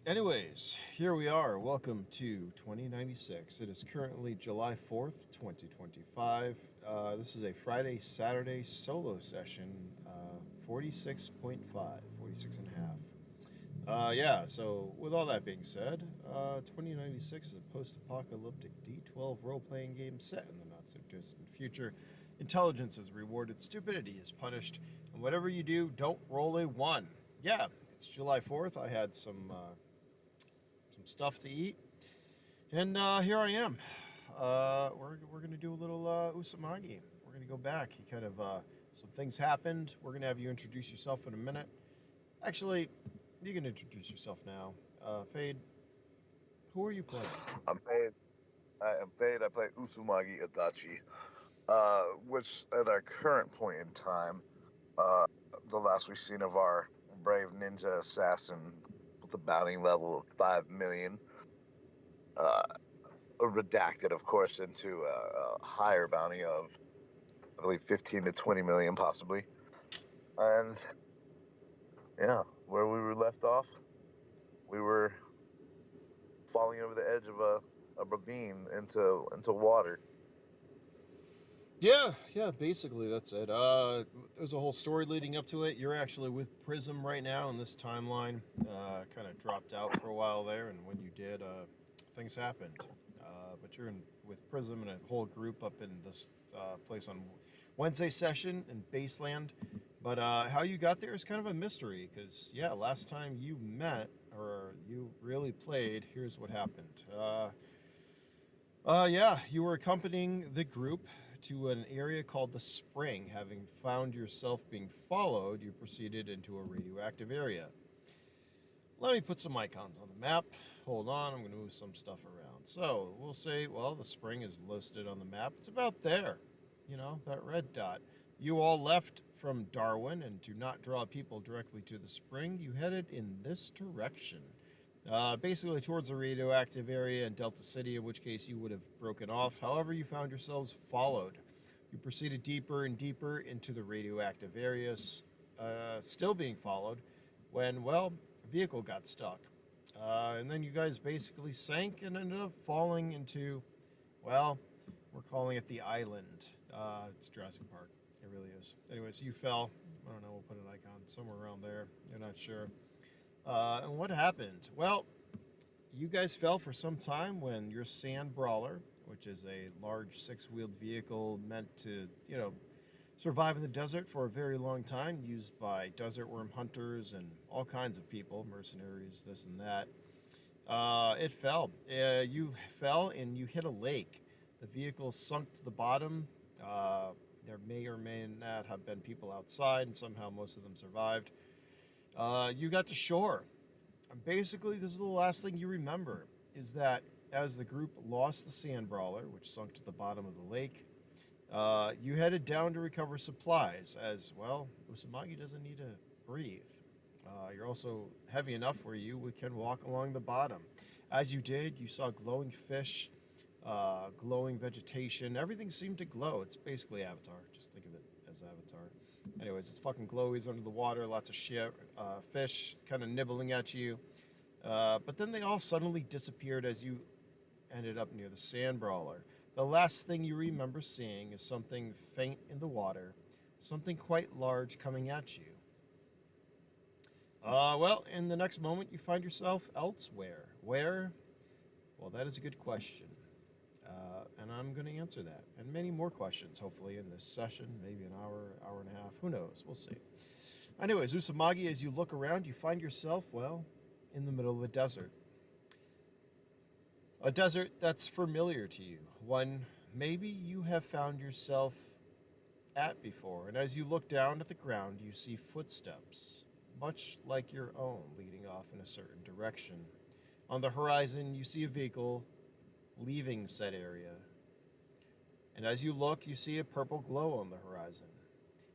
Anyways, here we are. Welcome to 2096. It is currently July 4th, 2025. This is a Friday, Saturday solo session, 46.5, 46 and a half. Yeah, so with all that being said, 2096 is a post apocalyptic D12 role playing game set in the not so distant future. Intelligence is rewarded, stupidity is punished, and whatever you do, don't roll a 1. Yeah, it's July 4th. I had some stuff to eat. And here I am. We're going to do a little Usumagi. We're going to go back. He kind of, some things happened. We're going to have you introduce yourself in a minute. Actually, you can introduce yourself now. Fade, who are you playing? I'm paid. I am paid. I play Usumagi Adachi, which at our current point in time, uh, the last we've seen of our brave ninja assassin with a bounty level of 5 million, uh, redacted, of course, into a higher bounty of, I believe, 15 to 20 million, possibly. And yeah, where we were left off, we were falling over the edge of a ravine into water. Yeah, basically that's it. There's a whole story leading up to it. You're actually with Prism right now in this timeline. Kind of dropped out for a while there, and when you did, things happened. But you're in with Prism and a whole group up in this place on Wednesday session in Baseland. But how you got there is kind of a mystery because, yeah, last time you met or you really played, here's what happened. Yeah, you were accompanying the group to an area called the Spring. Having found yourself being followed, you proceeded into a radioactive area. Let me put some icons on the map. Hold on, I'm going to move some stuff around. So, we'll say, well, the Spring is listed on the map. It's about there. You know, that red dot. You all left from Darwin, and to not draw people directly to the Spring, you headed in this direction. Basically towards the radioactive area in Delta City, in which case you would have broken off. However, you found yourselves followed. You proceeded deeper and deeper into the radioactive areas, still being followed, when, well, a vehicle got stuck. And then you guys basically sank and ended up falling into, well, we're calling it the island. It's Jurassic Park. It really is. Anyways, you fell. I don't know, we'll put an icon somewhere around there. You're not sure. And what happened? Well, you guys fell for some time when your sand brawler, which is a large six-wheeled vehicle meant to, survive in the desert for a very long time, used by desert worm hunters and all kinds of people, mercenaries, this and that. It fell. You fell and you hit a lake. The vehicle sunk to the bottom. There may or may not have been people outside, and somehow most of them survived. You got to shore. Basically, this is the last thing you remember is that as the group lost the sand brawler, which sunk to the bottom of the lake, you headed down to recover supplies, as well, Usumagi doesn't need to breathe. You're also heavy enough where you can walk along the bottom. As you did, you saw glowing fish, glowing vegetation. Everything seemed to glow. It's basically Avatar. Just think of it as Avatar. Anyways, it's fucking glowies under the water, lots of shit, fish kind of nibbling at you. But then they all suddenly disappeared as you ended up near the sand brawler. The last thing you remember seeing is something faint in the water, something quite large coming at you. Well, in the next moment, you find yourself elsewhere. Where? Well, that is a good question. And I'm going to answer that. And many more questions, hopefully, in this session. Maybe an hour, hour and a half. Who knows? We'll see. Anyways, Usumagi, as you look around, you find yourself, well, in the middle of a desert. A desert that's familiar to you. One maybe you have found yourself at before. And as you look down at the ground, you see footsteps, much like your own, leading off in a certain direction. On the horizon, you see a vehicle leaving said area. And as you look, you see a purple glow on the horizon,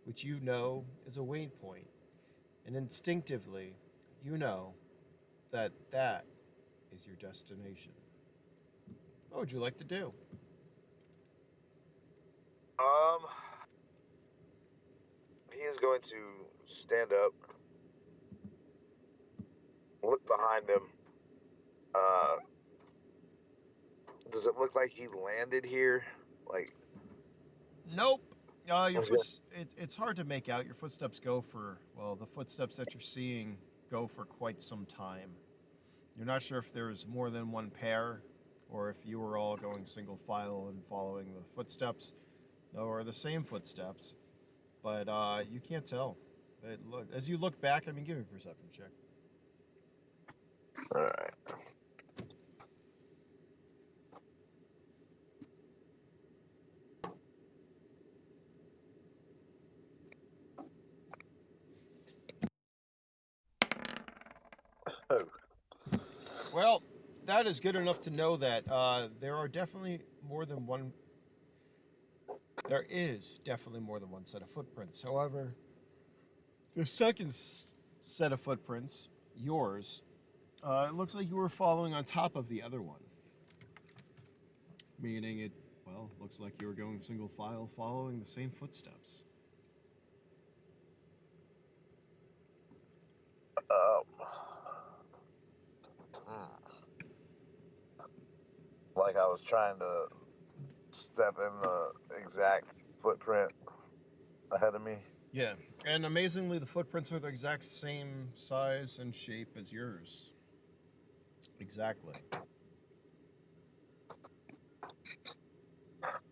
which you know is a waypoint. And instinctively, you know that that is your destination. What would you like to do? Um, he is going to stand up, look behind him, Does it look like he landed here? Like, Nope. Your okay. it's hard to make out. Your footsteps go for, well, the footsteps that you're seeing go for quite some time. You're not sure if there's more than one pair, or if you were all going single file and following the footsteps, or the same footsteps. But you can't tell. As you look back, I mean, give me a perception check. All right. Oh, Well, that is good enough to know that there are definitely more than one. There is definitely more than one set of footprints. However, the second set of footprints, yours, it looks like you were following on top of the other one. Meaning it, well, looks like you were going single file following the same footsteps. um, like I was trying to step in the exact footprint ahead of me. Yeah, and amazingly, the footprints are the exact same size and shape as yours. Exactly.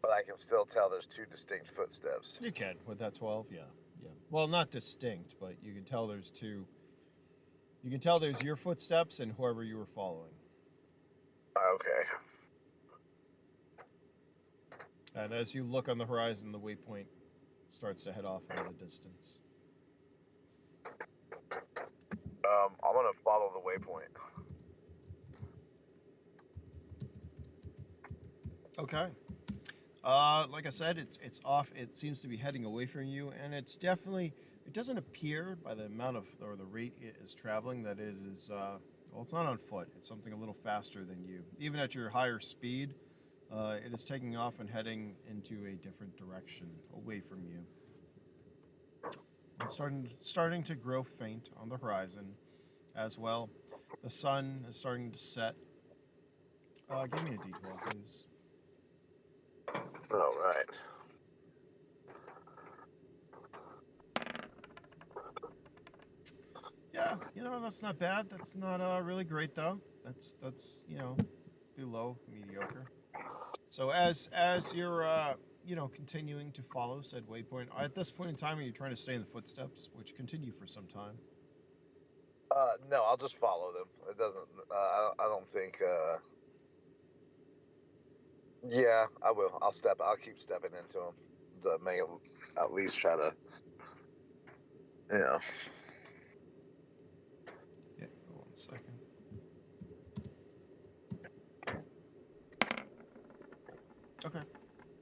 But I can still tell there's two distinct footsteps. You can with that 12, yeah. Yeah. Well, not distinct, but you can tell there's two. You can tell there's your footsteps and whoever you were following. Okay. And as you look on the horizon, the waypoint starts to head off into the distance. I'm gonna follow the waypoint. Okay. Like I said, it's off. It seems to be heading away from you, and it's definitely. It doesn't appear by the amount of or the rate it is traveling that it is. Well, it's not on foot. It's something a little faster than you. Even at your higher speed, it is taking off and heading into a different direction away from you. It's starting to grow faint on the horizon, as well. The sun is starting to set. Give me a d12, please. All right. Yeah, that's not bad. That's not really great though. That's below mediocre. So as you're continuing to follow said waypoint, at this point in time, are you trying to stay in the footsteps, which continue for some time? No, I'll just follow them. It doesn't. I don't think. Yeah, I will. I'll step. I'll keep stepping into them. To make it at least try to. You know. Yeah, 1 second. Okay.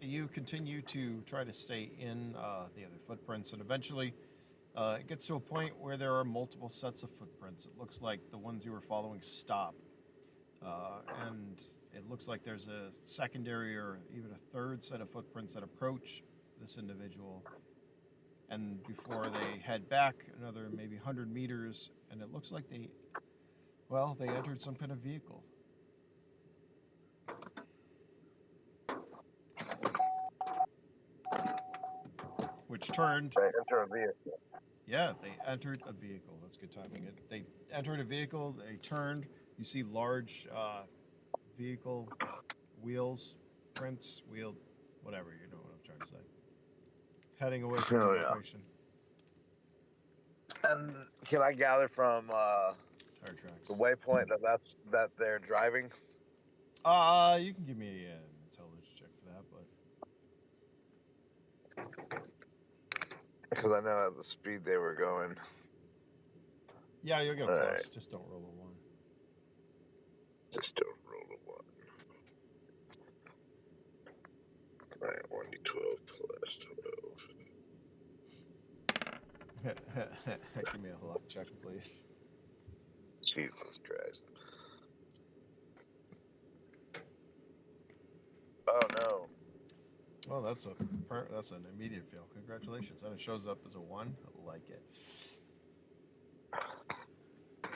You continue to try to stay in the other footprints, and eventually it gets to a point where there are multiple sets of footprints. It looks like the ones you were following stop, and it looks like there's a secondary or even a third set of footprints that approach this individual. And before they head back another maybe 100 meters, and it looks like they entered some kind of vehicle. Which turned. They enter a vehicle. Yeah, they entered a vehicle. That's good timing. They entered a vehicle. They turned. You see large vehicle wheels, prints, wheel, whatever. You know what I'm trying to say. Heading away from Oh the yeah. location. And can I gather from Tire tracks. the waypoint that they're driving? You can give me an intelligence check for that, but Because I know at the speed they were going. yeah, you'll get All close. right. Just don't roll a 1. Just don't roll a 1. All right, 1d12 plus 12. Give me a luck check, please. Jesus Christ. Oh no. Well, that's an immediate fail. Congratulations. And it shows up as a 1. I like it.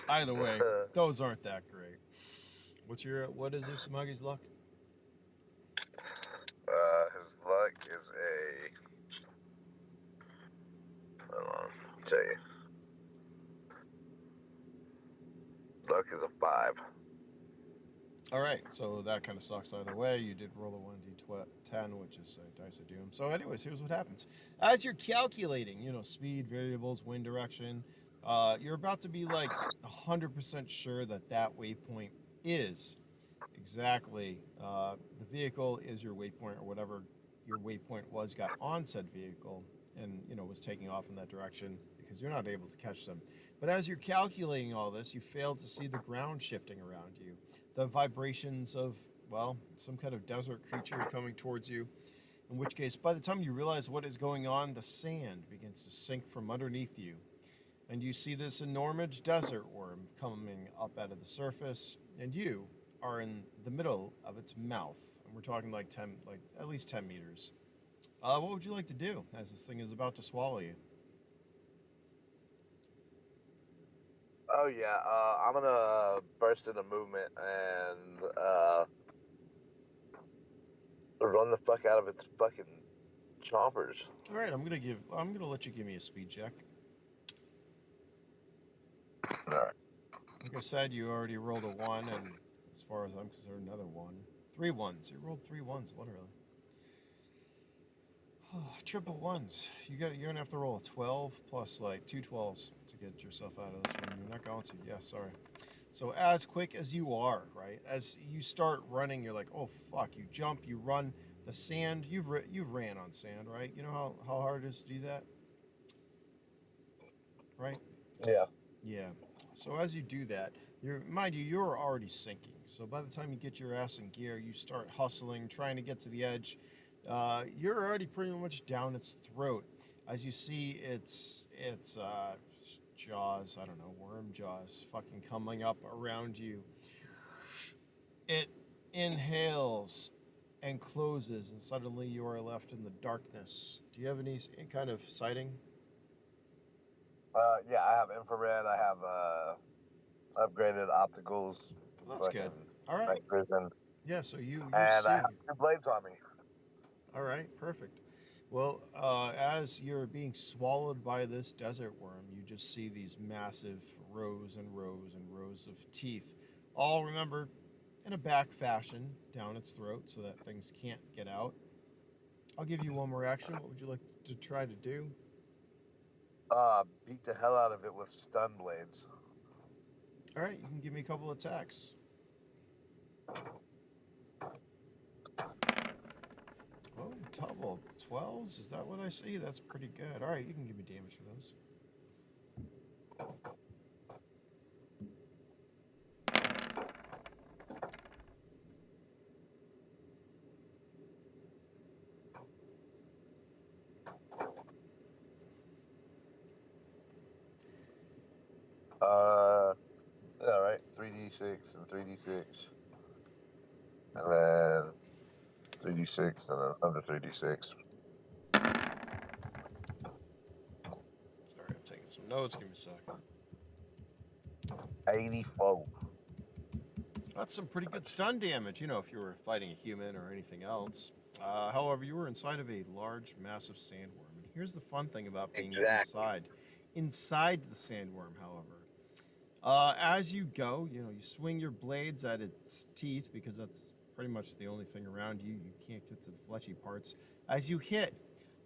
Either way, those aren't that great. What is Usumagi's luck? His luck is a. Hold on, I'll tell you. Luck is a 5. All right, so that kind of sucks either way. You did roll a 1d10, which is a dice of doom. So, anyways, here's what happens. As you're calculating, speed, variables, wind direction, you're about to be like 100% sure that that waypoint is exactly the vehicle is your waypoint, or whatever your waypoint was got on said vehicle and was taking off in that direction, because you're not able to catch them. But as you're calculating all this, you fail to see the ground shifting around you, the vibrations of, well, some kind of desert creature coming towards you, in which case by the time you realize what is going on, the sand begins to sink from underneath you, and you see this enormous desert worm coming up out of the surface, and you are in the middle of its mouth. And we're talking like at least 10 meters. What would you like to do as this thing is about to swallow you? Oh yeah, I'm gonna burst into movement and run the fuck out of its fucking chompers. All right, I'm gonna let you give me a speed check. All right. Like I said, you already rolled a 1, and as far as I'm concerned, another 1. 3 ones. You rolled 3 ones, literally. Triple ones. You're gonna have to roll a 12 plus like 2 12s to get yourself out of this one. You're not going to. Yeah, sorry. So as quick as you are, right? As you start running, you're like, oh fuck! You jump, you run. The sand. You've ran on sand, right? You know how hard it is to do that, right? Yeah. Yeah. So as you do that, you're already sinking. So by the time you get your ass in gear, you start hustling, trying to get to the edge. You're already pretty much down its throat. As you see its jaws, I don't know, worm jaws, fucking coming up around you. It inhales and closes, and suddenly you are left in the darkness. Do you have any kind of sighting? Yeah, I have infrared. I have upgraded opticals. Well, that's good. Fucking All right. night vision, Yeah. So you and I see. have 2 blades on me. All right, perfect. Well, as you're being swallowed by this desert worm, you just see these massive rows and rows and rows of teeth, all, remember, in a back fashion down its throat so that things can't get out. I'll give you one more action. What would you like to try to do? Beat the hell out of it with stun blades. All right, you can give me a couple attacks. Oh, double 12s? Is that what I see? That's pretty good. All right, you can give me damage for those. All right, 3d6 and 3d6, and then 3d6 and then another 3d6. Sorry, I'm taking some notes. Give me a second. 84. That's some pretty good stun damage, if you were fighting a human or anything else. However, you were inside of a large, massive sandworm. And here's the fun thing about being Exactly. inside the sandworm, however. As you go, you swing your blades at its teeth, because that's pretty much the only thing around you. You can't get to the fleshy parts. As you hit,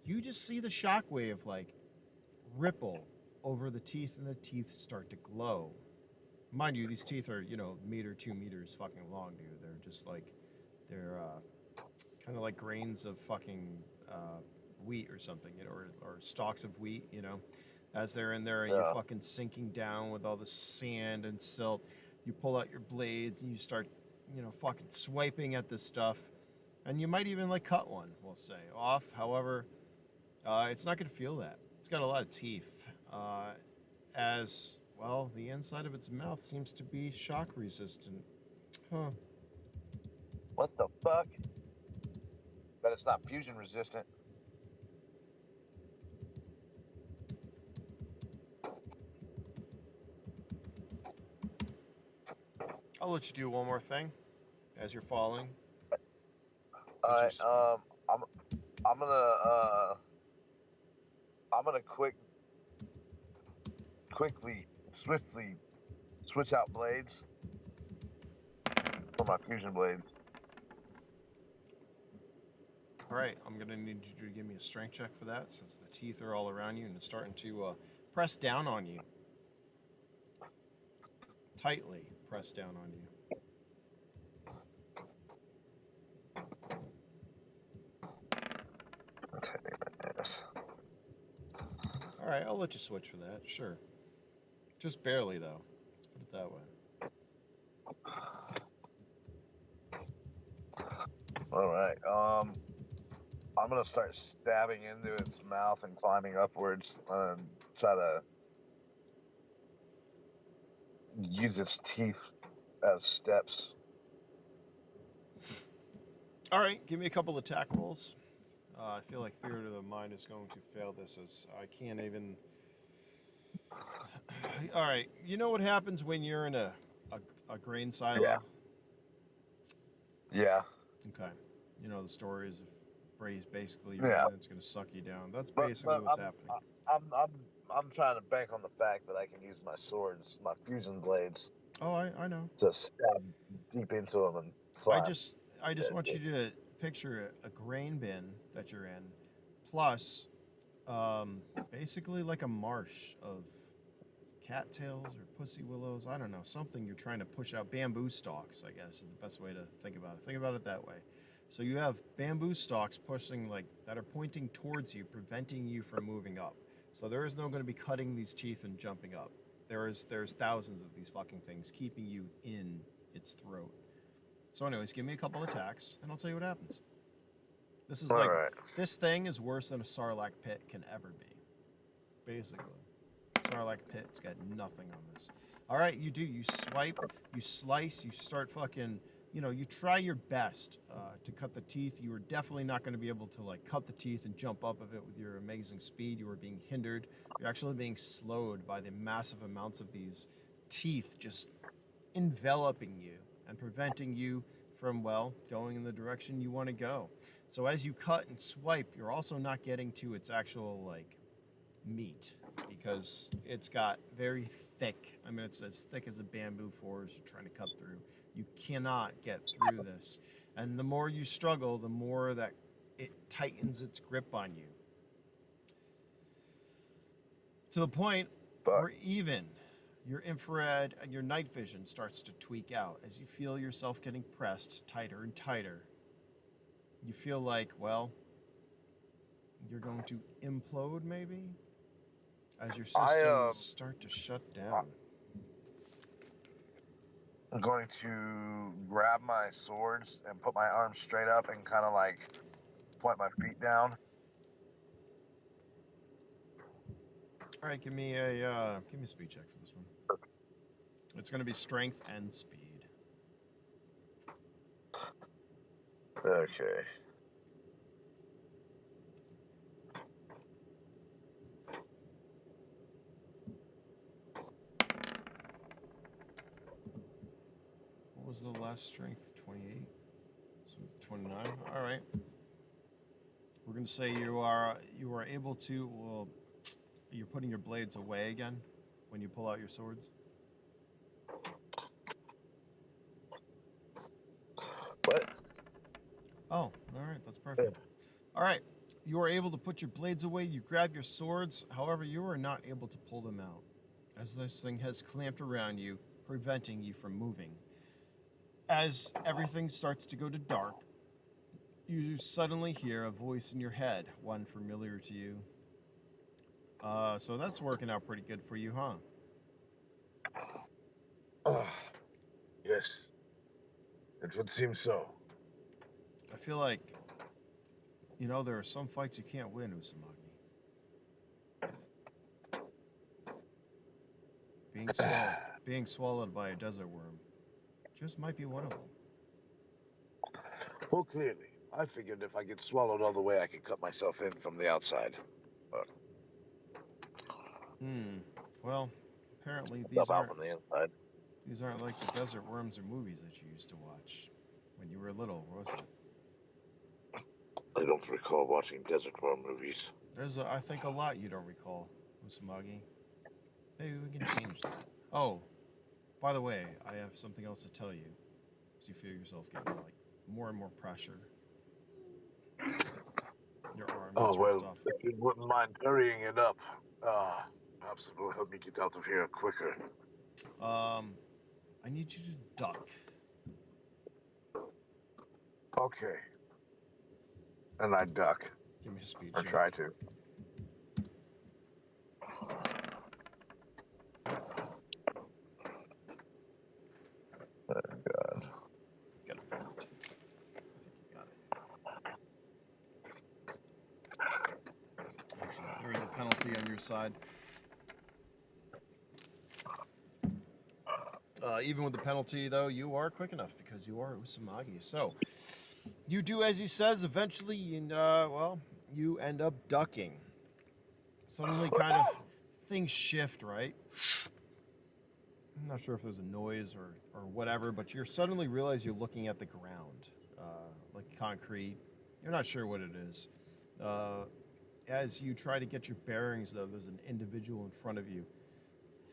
you just see the shockwave, like, ripple over the teeth, and the teeth start to glow. Mind you, these teeth are, meter, 2 meters fucking long, dude. They're just like, they're kind of like grains of fucking wheat or something, or stalks of wheat, as they're in there, and you're Yeah. fucking sinking down with all the sand and silt. You pull out your blades and you start, fucking swiping at this stuff. And you might even like cut one, we'll say, off. However, it's not going to feel that. It's got a lot of teeth. As well, the inside of its mouth seems to be shock resistant. Huh. What the fuck? But it's not fusion resistant. I'll let you do one more thing as you're falling. All Because right. you're I'm gonna quickly, swiftly switch out blades for my fusion blades. All right, I'm gonna need you to give me a strength check for that, since the teeth are all around you and it's starting to press down on you. Tightly press down on you. Yes. All right, I'll let you switch for that. Sure. Just barely, though. Let's put it that way. All right. I'm gonna start stabbing into its mouth and climbing upwards and try to use its teeth as steps. All right, give me a couple attack rolls. I feel like Theater of the Mind is going to fail this, as I can't even. All right, you know what happens when you're in a grain silo? Yeah. Yeah. Okay. You know the stories of Bray's basically you're Yeah. in, it's going to suck you down. That's But basically what's happening. I'm trying to bank on the fact that I can use my swords, my fusion blades, Oh, I know. to stab deep into them and I climb. just want you to picture a grain bin that you're in, plus basically like a marsh of cattails or pussy willows. I don't know, something you're trying to push out. Bamboo stalks, I guess, is the best way to think about it. Think about it that way. So you have bamboo stalks pushing like that are pointing towards you, preventing you from moving up. So there is no going to be cutting these teeth and jumping up. There's thousands of these fucking things keeping you in its throat. So, anyways, give me a couple attacks, and I'll tell you what happens. This is All like right. this thing is worse than a Sarlacc pit can ever be. Basically, Sarlacc pit's got nothing on this. All right, you do. You swipe, you slice, you start fucking. You know, you try your best to cut the teeth. You are definitely not going to be able to like cut the teeth and jump up of it with your amazing speed. You are being hindered. You're actually being slowed by the massive amounts of these teeth just enveloping you and preventing you from, well, going in the direction you want to go. So as you cut and swipe, you're also not getting to its actual like meat, because it's got very thick. I mean, it's as thick as a bamboo forest you're trying to cut through. You cannot get through this. And the more you struggle, the more that it tightens its grip on you. To the point Fuck. where even your infrared and your night vision starts to tweak out as you feel yourself getting pressed tighter and tighter. You feel like, well, you're going to implode maybe as your systems start to shut down. I'm going to grab my swords and put my arms straight up and kind of like point my feet down. All right, give me a speed check for this one. It's going to be strength and speed. Okay. What was the last strength? 28. So 29. All right. We're going to say you are able to. Well, you're putting your blades away again when you pull out your swords. What? Oh, all right. That's perfect. All right. You are able to put your blades away. You grab your swords. However, you are not able to pull them out, as this thing has clamped around you, preventing you from moving. As everything starts to go to dark, you suddenly hear a voice in your head, one familiar to you. So that's working out pretty good for you, huh? Yes. It would seem so. I feel like, there are some fights you can't win, Usumagi. Being swallowed by a desert worm just might be one of them. Well, clearly. I figured if I get swallowed all the way, I could cut myself in from the outside. Well, apparently Stuff out from the inside. these aren't like the desert worms or movies that you used to watch when you were little, was it? I don't recall watching desert war movies. There's, I think, a lot you don't recall, Usumagi. Maybe we can change that. Oh, by the way, I have something else to tell you. Because you feel yourself getting, like, more and more pressure. Your arm Oh, gets ripped well, off. if you wouldn't mind hurrying it up, perhaps it will help me get out of here quicker. I need you to duck. Okay. And I duck, Give me a speed or check. try to. Oh, God. Got a 14. I think you got it. Actually, there is a penalty on your side. Even with the penalty, though, you are quick enough because you are Usumagi. So, you do as he says. Eventually, and you end up ducking. Suddenly, kind of things shift, right? I'm not sure if there's a noise or whatever, but you suddenly realize you're looking at the ground, like concrete. You're not sure what it is. As you try to get your bearings, though, there's an individual in front of you.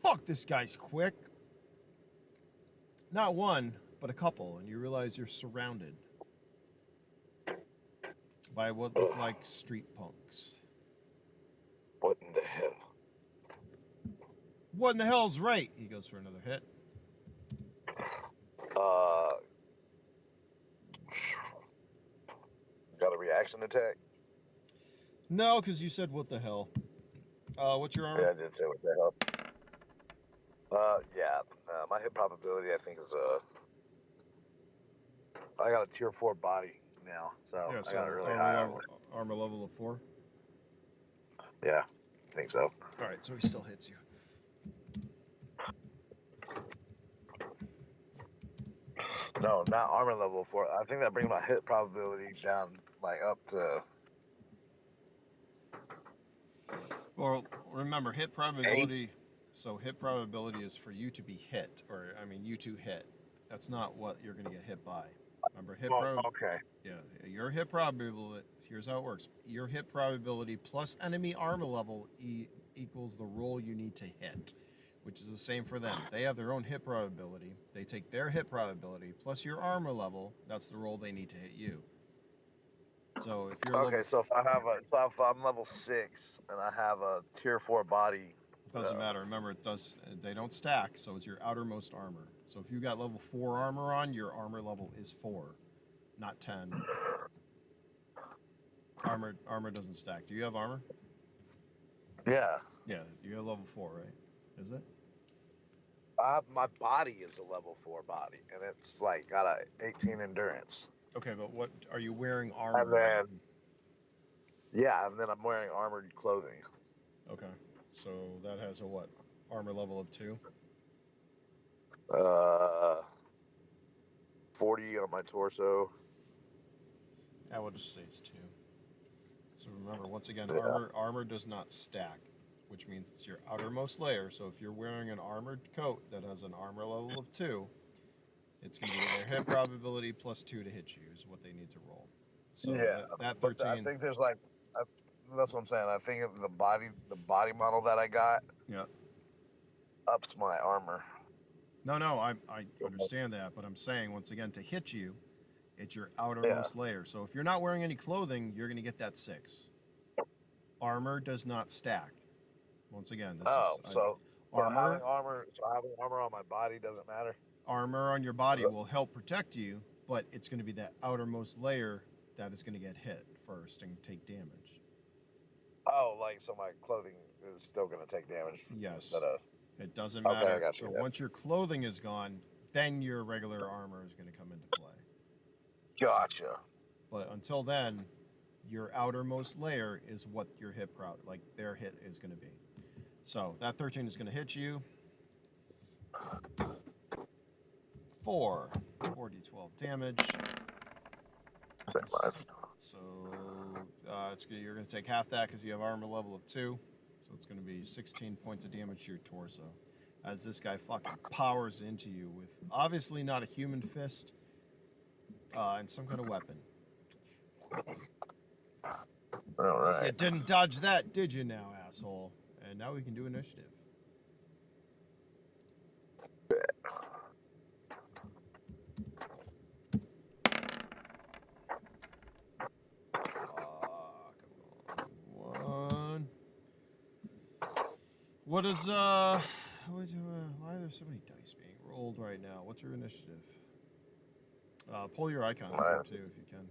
Fuck, this guy's quick. Not one, but a couple, and you realize you're surrounded by what look like street punks. What in the hell? What in the hell's right? He goes for another hit. Got a reaction attack? No, because you said what the hell. What's your armor? Yeah, I did say what the hell. Yeah. My hit probability, I think, is I got a tier 4 body now, so Yeah, I so got a really armor high level, armor. armor level of 4. Yeah, I think so. All right, so he still hits you. No, not armor level 4. I think that brings my hit probability down, like, up to Well, remember, hit 8. probability. So hit probability is for you to be hit, or I mean, you to hit. That's not what you're going to get hit by. Remember, Okay. Yeah, your hit probability. Here's how it works. Your hit probability plus enemy armor level equals the roll you need to hit, which is the same for them. They have their own hit probability. They take their hit probability plus your armor level. That's the roll they need to hit you. So if you're Okay, so if I'm level 6 and I have a tier 4 body, doesn't matter. Remember, they don't stack, so it's your outermost armor. So if you got level 4 armor on, your armor level is 4, not 10. Armor doesn't stack. Do you have armor? yeah, Yeah, you have level 4, right? Is it? my body is a level 4 body, and it's like got a 18 endurance. Okay, but what are you wearing And armor then, on? and then I'm wearing armored clothing. Okay, so that has a what? Armor level of 2? Uh, 40 on my torso. I will just say it's 2. So remember, once again, Yeah. armor does not stack, which means it's your outermost layer. So if you're wearing an armored coat that has an armor level of 2, it's going to be their hit probability plus 2 to hit you is what they need to roll. So Yeah, that but 13. I think there's like, that's what I'm saying. I think the body model that I got Yeah. ups my armor. No, I understand that, but I'm saying once again to hit you, it's your outermost layer. So if you're not wearing any clothing, you're going to get that 6. Armor does not stack. Once again, this Oh, is so armor. having armor on my body doesn't matter. Armor on your body will help protect you, but it's going to be that outermost layer that is going to get hit first and take damage. Oh, like so my clothing is still going to take damage. Yes. Instead of, It doesn't okay, matter. I got you. So once your clothing is gone, then your regular armor is going to come into play. Gotcha. But until then, your outermost layer is what your hit their hit is going to be. So that 13 is going to hit you. 4d12 damage. So you're going to take half that because you have armor level of 2. So it's going to be 16 points of damage to your torso. As this guy fucking powers into you with obviously not a human fist and some kind of weapon. All right. You didn't dodge that, did you now, asshole? And now we can do initiative. One. What is why are there so many dice being rolled right now? What's your initiative? Pull your icon up too if you can.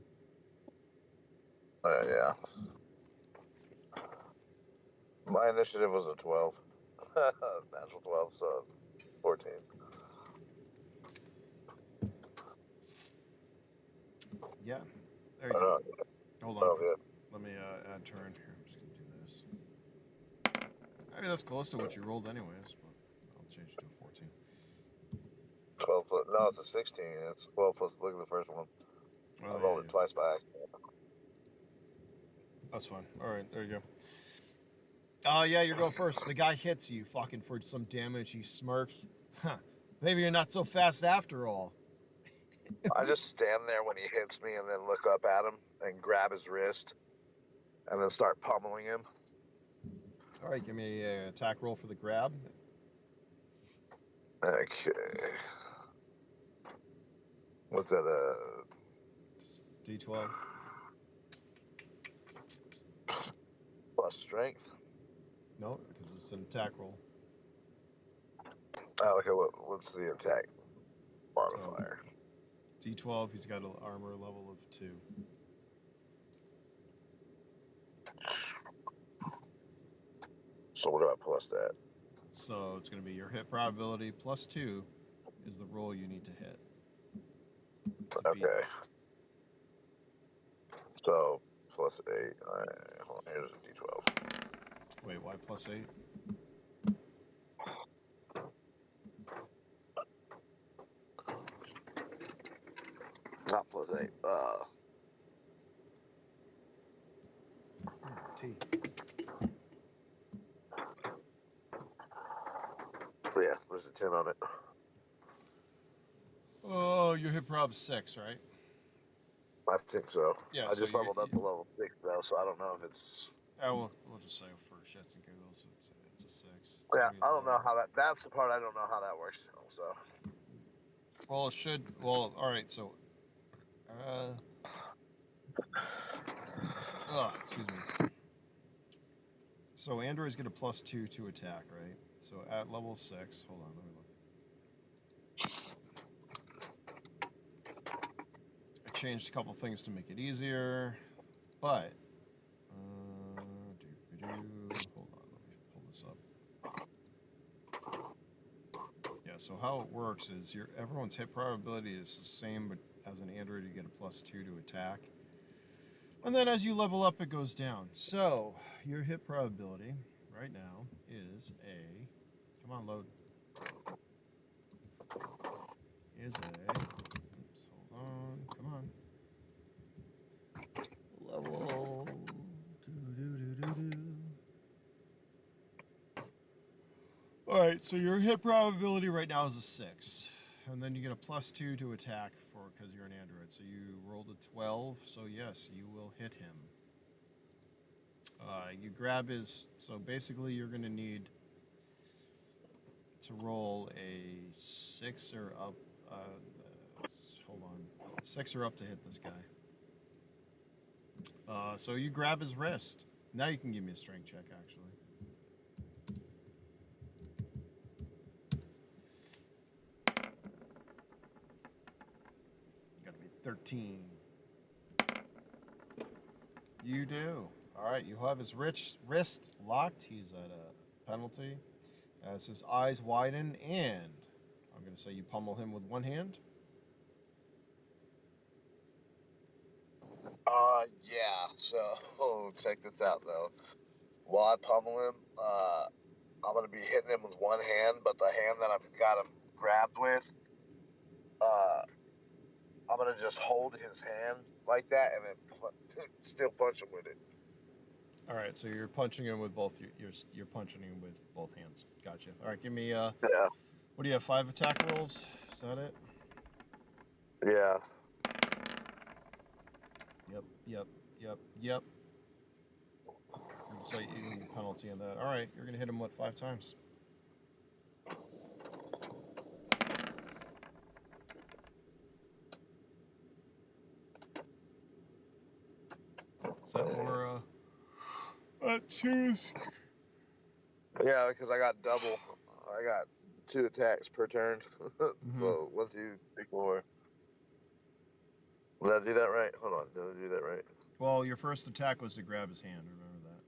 Yeah. My initiative was a 12. Natural 12, so 14. Yeah. There you go. Hold on. Oh, yeah. Let me add turn here. I'm just gonna do this. I mean that's close to what you rolled anyways, but I'll change it to a 14. 12 plus, no, it's a 16. It's 12 plus, look at the first one. Oh, I rolled it twice by accident. That's fine. All right, there you go. Yeah, you're going first. The guy hits you, fucking for some damage. He smirks. Huh. Maybe you're not so fast after all. I just stand there when he hits me and then look up at him and grab his wrist and then start pummeling him. All right, give me an attack roll for the grab. Okay. What's that? D12. Plus strength? No, because it's an attack roll. Oh, okay. What's the attack modifier? So, D12, he's got an armor level of 2. So what do I plus that? So it's going to be your hit probability plus 2 is the roll you need to hit. Okay. So plus 8. All right. Hold on, here's a D12. Wait, why plus 8? Not plus 8. T. Yeah, there's a 10 on it. Oh, your hit prob 6, right? I think so. Yeah, I so just leveled up to level 6 though, so I don't know if it's. We'll just say for shits and giggles, it's a 6. It's Yeah, I don't know how that. That's the part I don't know how that works. So. Well, it should. Well, all right. So, excuse me. So androids get a plus 2 to attack, right? So at level 6, hold on, let me look. I changed a couple things to make it easier, but hold on, let me pull this up. Yeah, so how it works is everyone's hit probability is the same, but as an android you get a plus 2 to attack. And then as you level up, it goes down. So your hit probability right now is a. Come on, load. Is a. Oops, hold on. Come on. Level. All right, so your hit probability right now is a 6. And then you get a plus 2 to attack because you're an android. So you rolled a 12. So yes, you will hit him. You grab his. So basically, you're going to need to roll a 6 or up. Hold on. 6 or up to hit this guy. So you grab his wrist. Now you can give me a strength check, actually. Gotta be 13. You do. All right, you have his wrist locked. He's at a penalty. As his eyes widen, and I'm going to say you pummel him with one hand. Yeah. So, check this out though. While I pummel him, I'm gonna be hitting him with one hand, but the hand that I've got him grabbed with, I'm gonna just hold his hand like that and then still punch him with it. All right, so you're punching him with both. You're punching him with both hands. Gotcha. All right, give me. Yeah. What do you have? 5 attack rolls. Is that it? Yeah. Yep. So you get a penalty on that. All right, you're gonna hit him what 5 times? Is that more? Choose. Yeah, because I got double. I got 2 attacks per turn. Mm-hmm. So 1, 2, 3, 4. Did I do that right? Hold on. Did I do that right? Well, your first attack was to grab his hand. Remember that.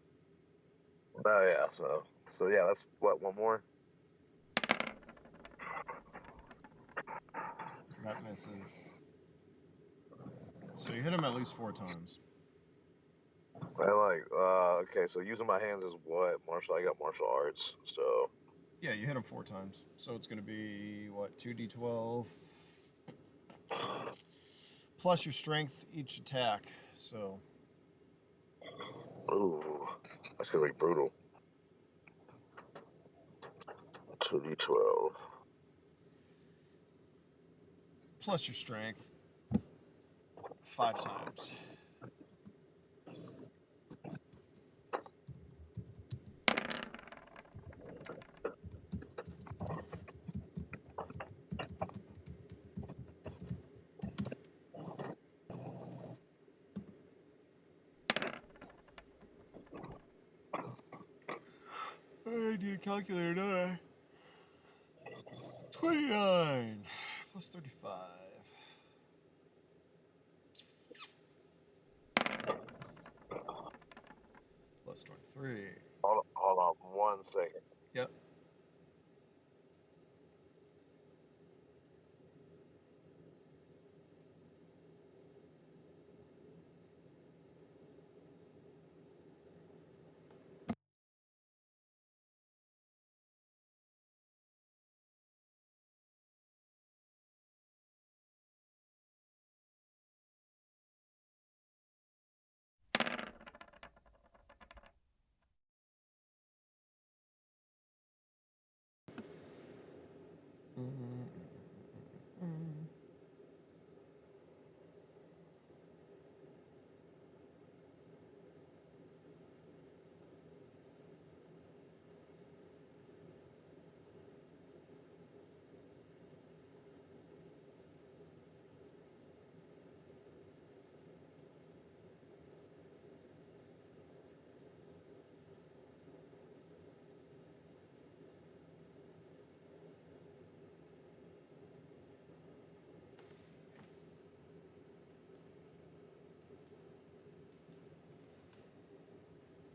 Oh yeah. So yeah, that's what, 1 more. That misses. So you hit him at least 4 times. I like. Okay. So using my hands is what? Martial. I got martial arts. So Yeah, you hit him 4 times. So it's gonna be what 2d12 plus your strength each attack. So ooh, that's gonna be brutal. 2d12. plus your strength 5 times. I need a calculator, don't I? 29 plus 35 plus 23. Hold on 1 second. Yep.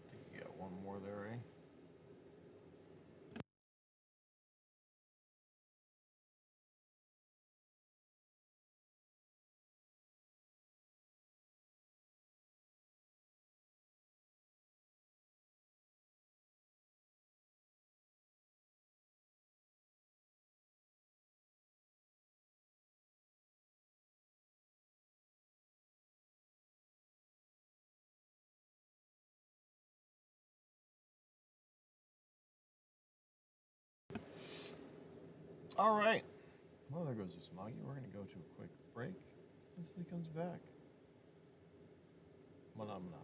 I think you got one more there, eh? All right. Well, there goes Usumagi. We're going to go to a quick break until he comes back. Mana mana.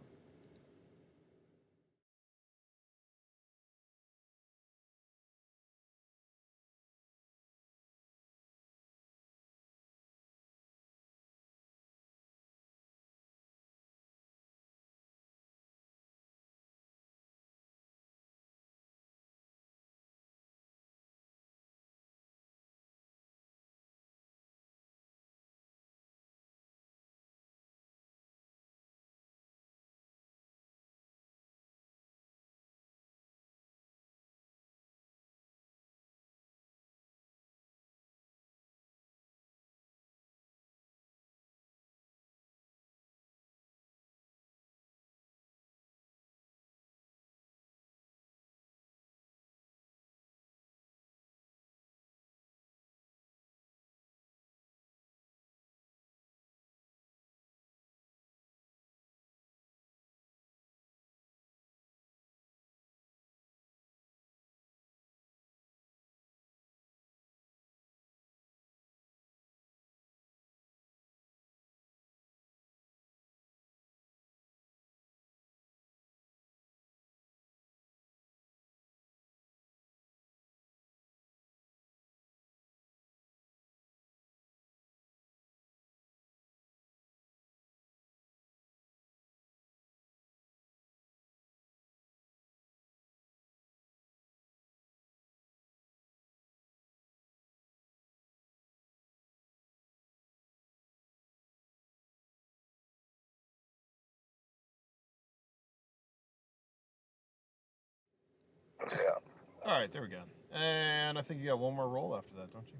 Yeah. All right, there we go. And I think you got one more roll after that, don't you?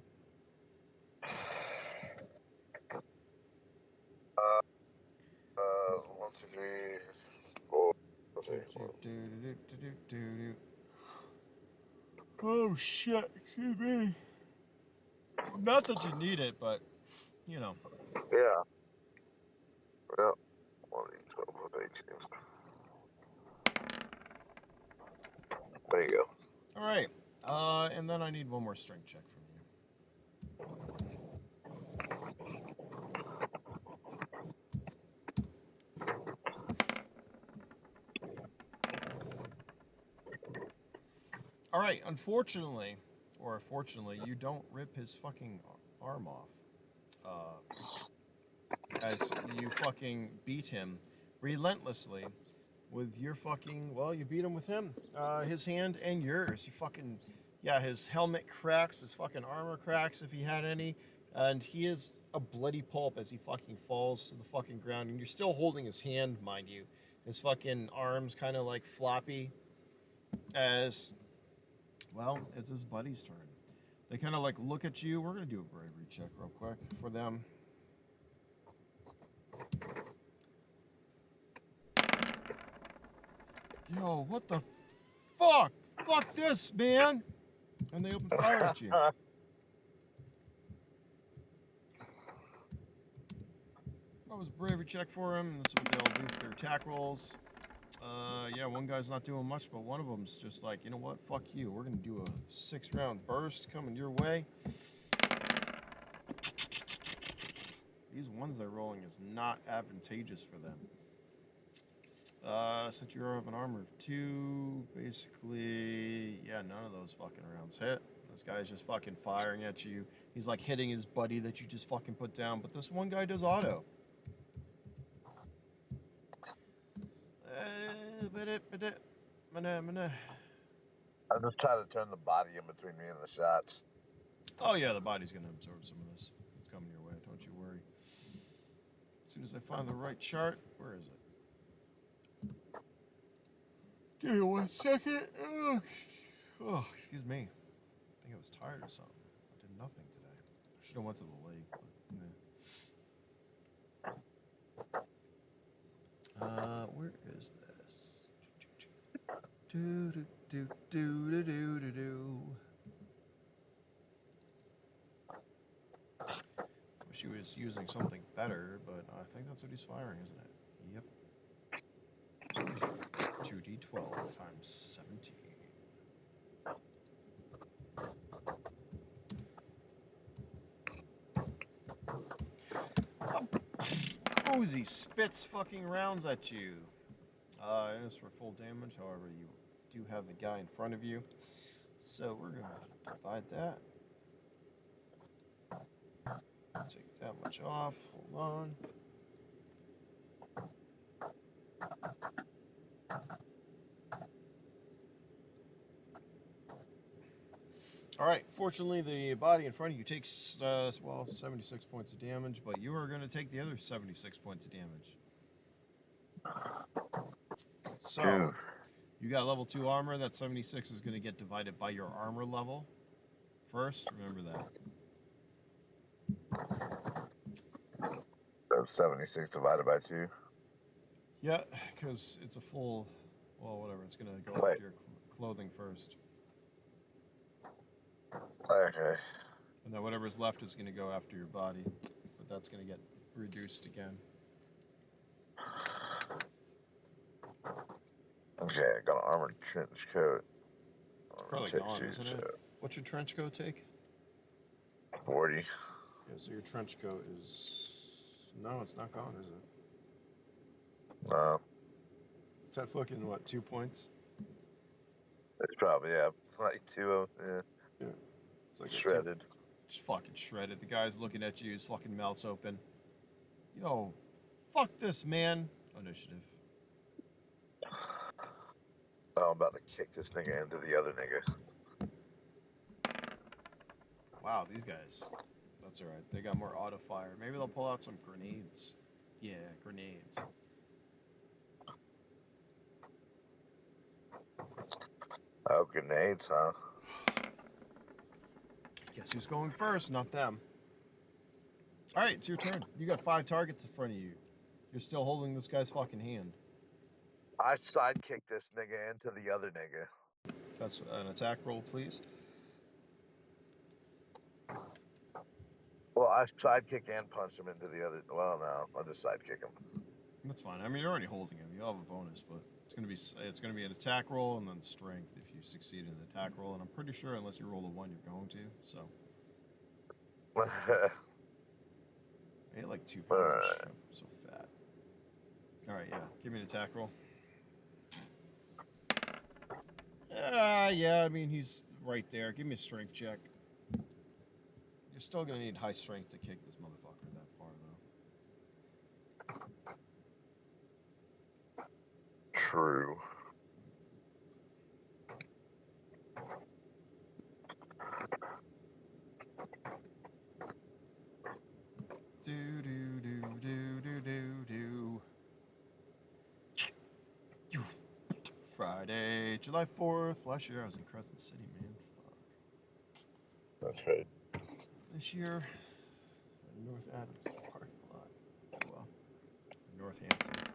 One, two, three, four. Okay. Oh shit! Excuse me. Not that you need it, but you know. Yeah. Well, 1, 12, 18. There you go. All right. And then I need one more strength check from you. All right. Unfortunately, or fortunately, you don't rip his fucking arm off. As you fucking beat him relentlessly with your fucking, well, you beat him with him, his hand and yours. You fucking, yeah, his helmet cracks, his fucking armor cracks if he had any, and he is a bloody pulp as he fucking falls to the fucking ground, and you're still holding his hand, mind you. His fucking arms kind of like floppy as, well, it's his buddy's turn. They kind of like look at you. We're gonna do a bravery check real quick for them. Yo, what the fuck? Fuck this, man! And they open fire at you. That was a bravery check for him. This is what they all do for their attack rolls. Yeah, one guy's not doing much, but one of them's just like, you know what? Fuck you. We're gonna do a 6-round burst coming your way. These ones they're rolling is not advantageous for them. Since you have an armor of 2, basically, yeah, none of those fucking rounds hit. This guy's just fucking firing at you. He's like hitting his buddy that you just fucking put down, but this one guy does auto. I'm just trying to turn the body in between me and the shots. Oh yeah, the body's gonna absorb some of this. It's coming your way, don't you worry. As soon as I find the right chart, where is it? Give me 1 second. Oh, excuse me. I think I was tired or something. I did nothing today. I should have went to the lake, but where is this? Do do do do do do do do. Wish he was using something better, but I think that's what he's firing, isn't it? Yep. 2d12 times 17. Oh, he spits fucking rounds at you. It is for full damage, however, you do have the guy in front of you. So we're going to divide that. Take that much off. Hold on. All right. Fortunately, the body in front of you takes, 76 points of damage, but you are going to take the other 76 points of damage. So, you got level 2 armor. That 76 is going to get divided by your armor level first. Remember that. So 76 divided by 2. Yeah, because it's a full, well, whatever. It's going to go after your clothing first. Okay. And then whatever's left is going to go after your body. But that's going to get reduced again. Okay, I got an armored trench coat. Probably gone, isn't it? What's your trench coat take? 40. Yeah, so your trench coat is... No, it's not gone, is it? No. It's at fucking, what, 2 points? It's probably, yeah. It's like 2, yeah. Yeah. It's like shredded. It's fucking shredded. The guy's looking at you, his fucking mouth's open. Yo, fuck this, man. Initiative. Oh, I'm about to kick this nigga into the other nigga. Wow, these guys. That's alright. They got more auto fire. Maybe they'll pull out some grenades. Yeah, grenades. Oh, grenades, huh? Guess who's going first? Not them. All right, it's your turn. You got 5 targets in front of you. You're still holding this guy's fucking hand. I sidekick this nigga into the other nigga. That's an attack roll, please. Well, I sidekick and punch him into the other. Well, no, I'll just sidekick him. That's fine. I mean, you're already holding him. You have a bonus, but it's gonna be an attack roll and then strength if you succeed in an attack roll. And I'm pretty sure unless you roll a 1, you're going to. So. I ate like 2 pounds of shrimp. I'm so fat. All right, yeah. Give me an attack roll. Yeah. I mean, he's right there. Give me a strength check. You're still gonna need high strength to kick this motherfucker that far, though. True. Do. Friday, July 4th. Last year I was in Crescent City, man. Fuck. That's right. This year, North Adams parking lot. Well, Northampton.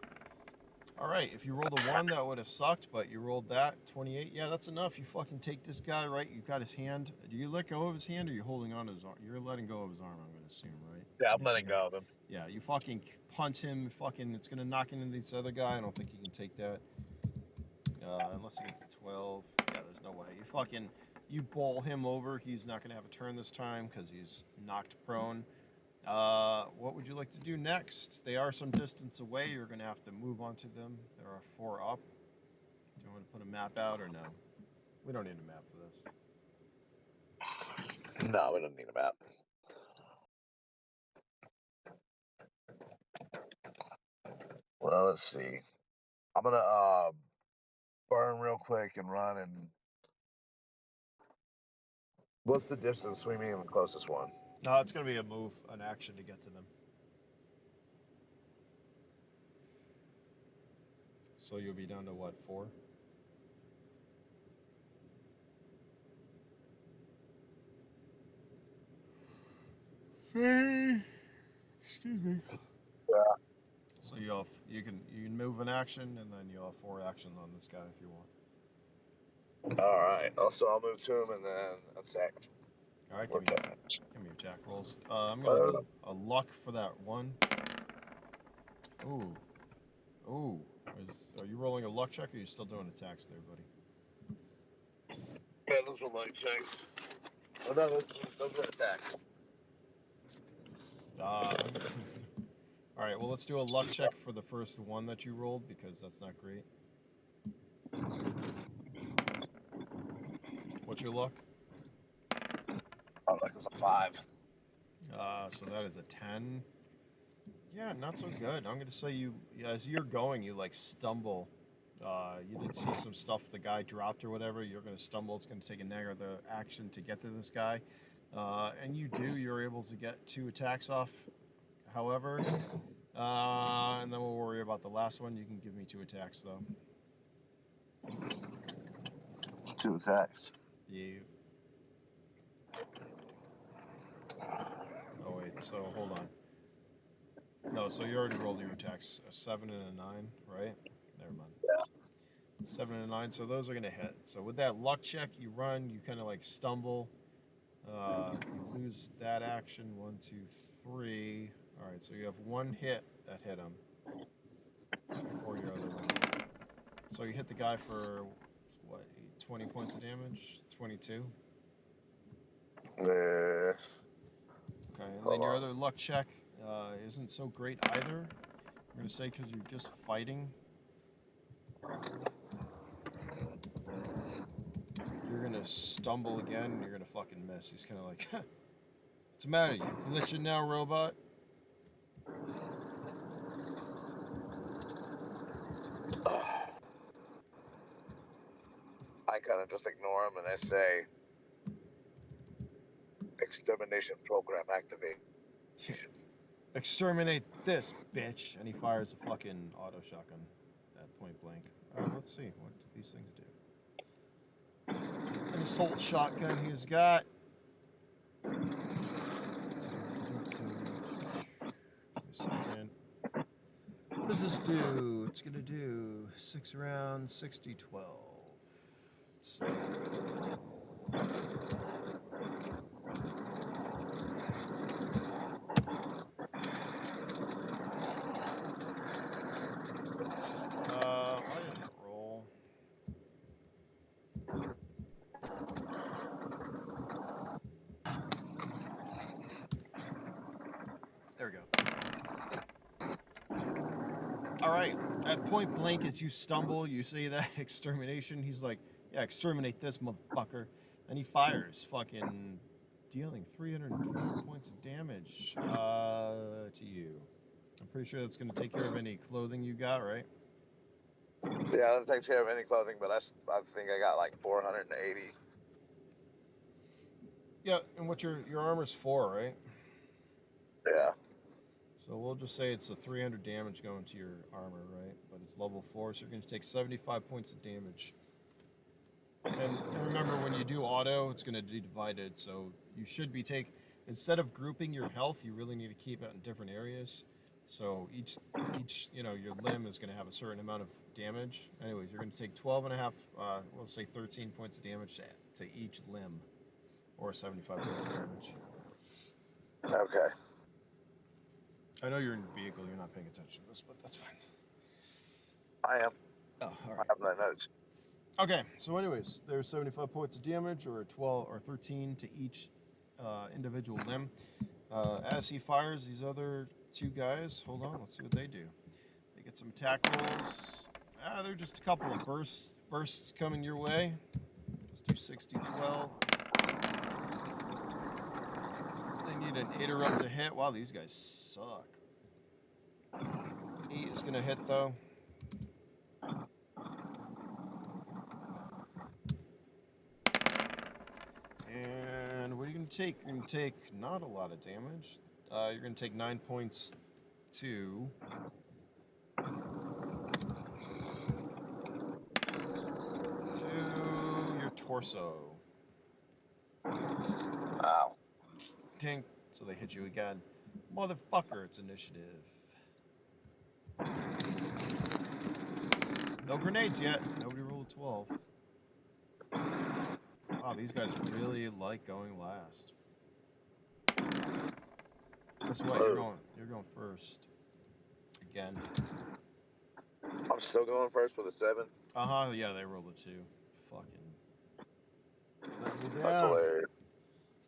All right, if you rolled a 1, that would have sucked, but you rolled that 28. Yeah, that's enough. You fucking take this guy, right? You've got his hand. Do you let go of his hand, or are you holding on to his arm? You're letting go of his arm, I'm gonna assume, right? Yeah, I'm letting go of him. Yeah, you fucking punch him. Fucking, it's gonna knock into this other guy. I don't think he can take that. Unless he gets a 12. Yeah, there's no way. You bowl him over. He's not going to have a turn this time because he's knocked prone. What would you like to do next? They are some distance away. You're going to have to move on to them. There are 4 up. Do you want to put a map out or no? We don't need a map for this. No, we don't need a map. Well, let's see. I'm gonna burn real quick and run. And what's the distance between me and the closest one? No, it's going to be a move, an action to get to them. So you'll be down to what, 4? Excuse me. Yeah. So you can move an action, and then you'll have 4 actions on this guy if you want. All right. Also, I'll move to him and then attack. All right, give me your attack rolls. I'm gonna do a luck for that 1. Ooh. Are you rolling a luck check, or are you still doing attacks there, buddy? Yeah, those are luck checks. Oh no, those are attacks. All right, well, let's do a luck check for the first 1 that you rolled, because that's not great. What's your luck? Oh, luck is a 5. So that is a 10. Yeah, not so good. I'm gonna say as you're going, you like stumble. You did see some stuff the guy dropped or whatever. You're gonna stumble. It's gonna take a negative action to get to this guy, and you're able to get 2 attacks off. However, and then we'll worry about the last one. You can give me 2 attacks though. 2 attacks. Yeah. Oh wait, so hold on. No, so you already rolled your attacks, a 7 and a 9, right? Never mind. Yeah. 7 and a 9, so those are gonna hit. So with that luck check, you run, you kind of like stumble. You lose that action. 1, 2, 3. All right, so you have 1 hit that hit him before your other one. So you hit the guy for what? 20 points of damage. 22. Yeah. Okay, and then your other luck check isn't so great either. I'm gonna say because you're just fighting. You're gonna stumble again, and you're gonna fucking miss. He's kind of like, what's the matter? You glitching now, robot? I kind of just ignore him and I say, extermination program activate. Exterminate this, bitch. And he fires a fucking auto shotgun at point blank. Let's see. What do these things do? assault shotgun he's got. Give me a second. What does this do? It's gonna do 6 rounds, 60, 12. So, why didn't it roll? There we go. All right. At point blank, as you stumble, you see that extermination. He's like, yeah, exterminate this motherfucker. And he fires, fucking dealing 312 points of damage to you. I'm pretty sure that's going to take care of any clothing you got, right? Yeah, that takes care of any clothing, but I think I got like 480. Yeah, and what your armor's 4, right? Yeah. So we'll just say it's a 300 damage going to your armor, right? But it's level 4, so you're going to take 75 points of damage. And remember, when you do auto, it's going to be divided, so you should be instead of grouping your health, you really need to keep it in different areas. So each your limb is going to have a certain amount of damage. Anyways, you're going to take 12 and a half, we'll say 13 points of damage to each limb, or 75 points of damage. Okay. I know you're in the vehicle, you're not paying attention to this, but that's fine. I am. Oh, all right. I have my notes. Okay, so anyways, there's 75 points of damage, or 12 or 13 to each individual limb. As he fires these other 2 guys, hold on, let's see what they do. They get some attack rolls. They're just a couple of bursts coming your way. Let's do 60, 12. They need an 8 or up to hit. Wow, these guys suck. 8 is gonna hit though. And what are you going to take? You're going to take not a lot of damage. You're going to take 9 points to your torso. Wow. Tink. So they hit you again. Motherfucker, it's initiative. No grenades yet. Nobody rolled a 12. Wow, these guys really like going last. Guess what? You're going first. Again. I'm still going first with a 7. Yeah, they rolled a 2. Fucking. Let me down. That's hilarious.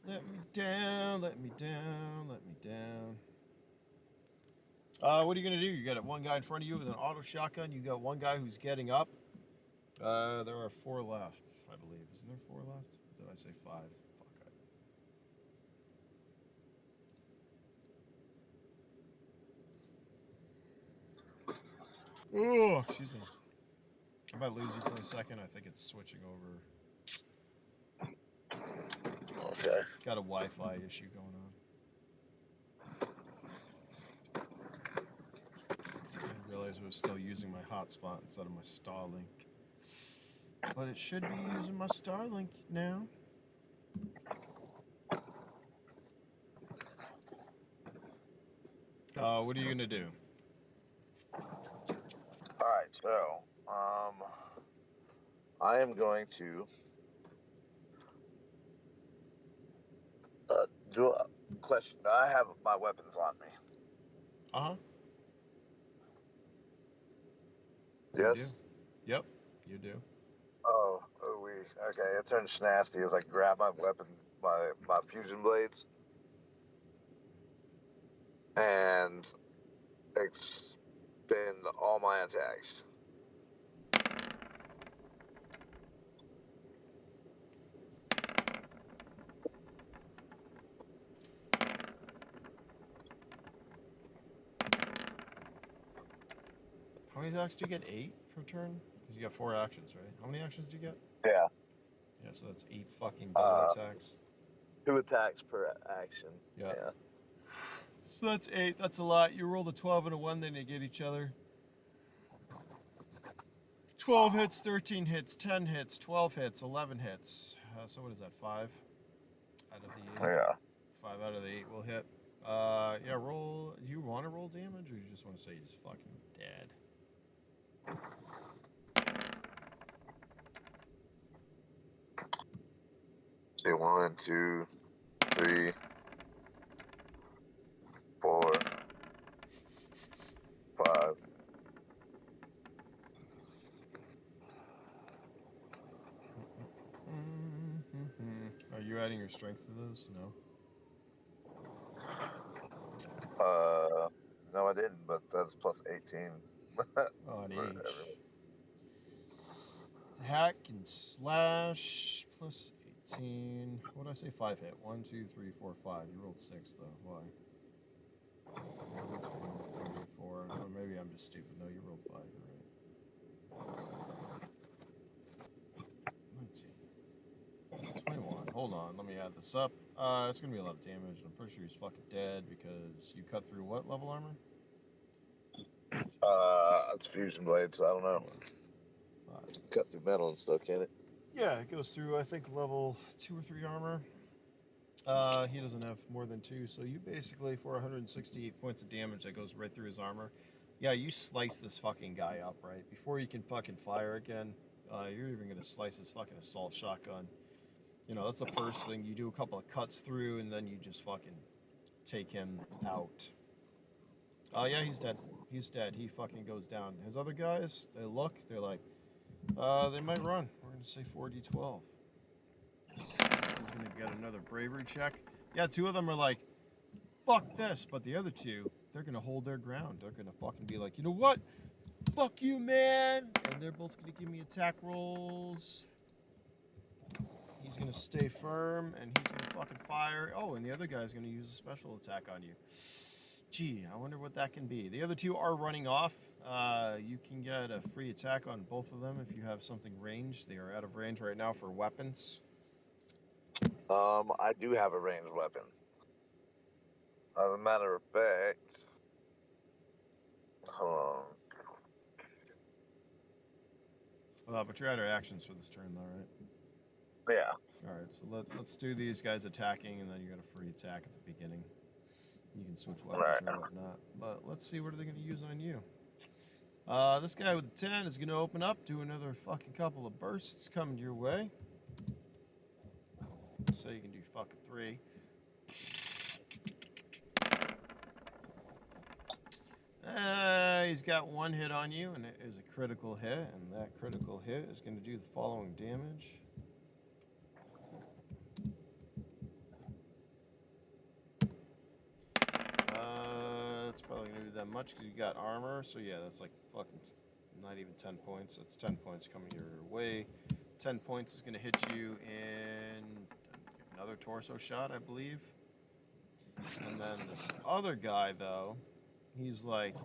Let me down, let me down, let me down. What are you going to do? You got one guy in front of you with an auto shotgun. You got one guy who's getting up. There are 4 left, I believe. Isn't there 4 left? Did I say 5? Fuck. Oh, excuse me. I might lose you for a second. I think it's switching over. Okay. Got a Wi-Fi issue going on. I realized I was still using my hotspot instead of my Starlink. But it should be using my Starlink now. What are you gonna do? Alright, so I am going to do a question. I have my weapons on me. Uh-huh. Yes? You do? Yep, you do. Oh, okay. It turns nasty as I grab my weapon, my fusion blades, and expend all my attacks. How many attacks do you get? 8 per turn? Because you got 4 actions, right? How many actions do you get? Yeah. Yeah, so that's 8 fucking double attacks. 2 attacks per action. Yeah. Yeah. So that's 8. That's a lot. You roll a 12 and a 1, then you get each other. 12 hits, 13 hits, 10 hits, 12 hits, 11 hits. So what is that, 5 out of the 8? Yeah. 5 out of the 8 will hit. Yeah, roll. Do you want to roll damage, or you just want to say he's fucking dead? See, 1, 2, 3, 4, 5. Are you adding your strength to those? No. No, I didn't, but that's plus 18. On For each. everyone. Hack and slash plus 18. What did I say? 5 hit. 1, 2, 3, 4, 5. You rolled 6 though. Why? 1, 2, 3, 4. Or maybe I'm just stupid. No, you rolled 5. You're right. 19. 21. Hold on. Let me add this up. It's gonna be a lot of damage. I'm pretty sure he's fucking dead because you cut through what level armor? It's fusion blades. I don't know. 5. Cut through metal and stuff, can it? Yeah, it goes through, I think, level 2 or 3 armor. He doesn't have more than 2, so you basically, for 168 points of damage that goes right through his armor, yeah, you slice this fucking guy up, right? Before you can fucking fire again, you're even gonna slice his fucking assault shotgun. You know, that's the first thing. You do a couple of cuts through, and then you just fucking take him out. Oh, yeah, he's dead. He's dead. He fucking goes down. His other guys, they look, they're like, they might run. We're gonna say 4d12. He's gonna get another bravery check. Yeah, 2 of them are like, fuck this, but the other 2, they're gonna hold their ground. They're gonna fucking be like, you know what? Fuck you, man! And they're both gonna give me attack rolls. He's gonna stay firm, and he's gonna fucking fire. Oh, and the other guy's gonna use a special attack on you. Gee, I wonder what that can be. The other 2 are running off. You can get a free attack on both of them if you have something ranged. They are out of range right now for weapons. I do have a ranged weapon. As a matter of fact, hold on. But you're out of actions for this turn, though, right? Yeah. All right, so let's do these guys attacking, and then you got a free attack at the beginning. You can switch weapons or whatnot. But let's see, what are they going to use on you? This guy with the 10 is going to open up, do another fucking couple of bursts coming your way. So you can do fucking 3. He's got 1 hit on you, and it is a critical hit, and that critical hit is going to do the following damage. It's probably going to do that much because you got armor, so yeah, that's like fucking not even 10 points. That's 10 points coming your way. 10 points is going to hit you in another torso shot, I believe. And then this other guy, though, he's like,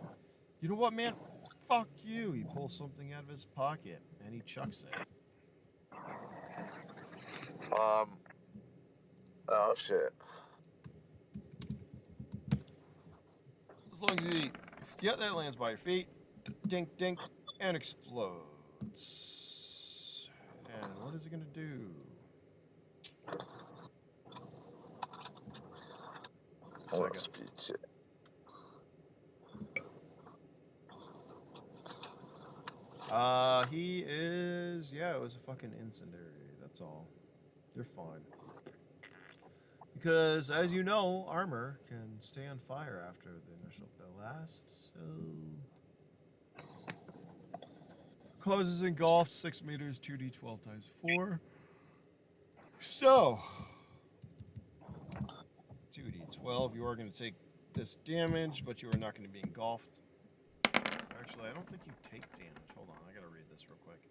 you know what, man? Fuck you. He pulls something out of his pocket, and he chucks it. Oh, shit. As long as you... Yeah, that lands by your feet. Dink, dink, and explodes. And what is it going to do? Speed shit. He is... Yeah, it was a fucking incendiary. That's all. You're fine. Because, as you know, armor can stay on fire after the initial blast, so... Causes engulfed 6 meters, 2d12 times 4. So... 2d12, you are going to take this damage, but you are not going to be engulfed. Actually, I don't think you take damage. Hold on, I gotta read this real quick.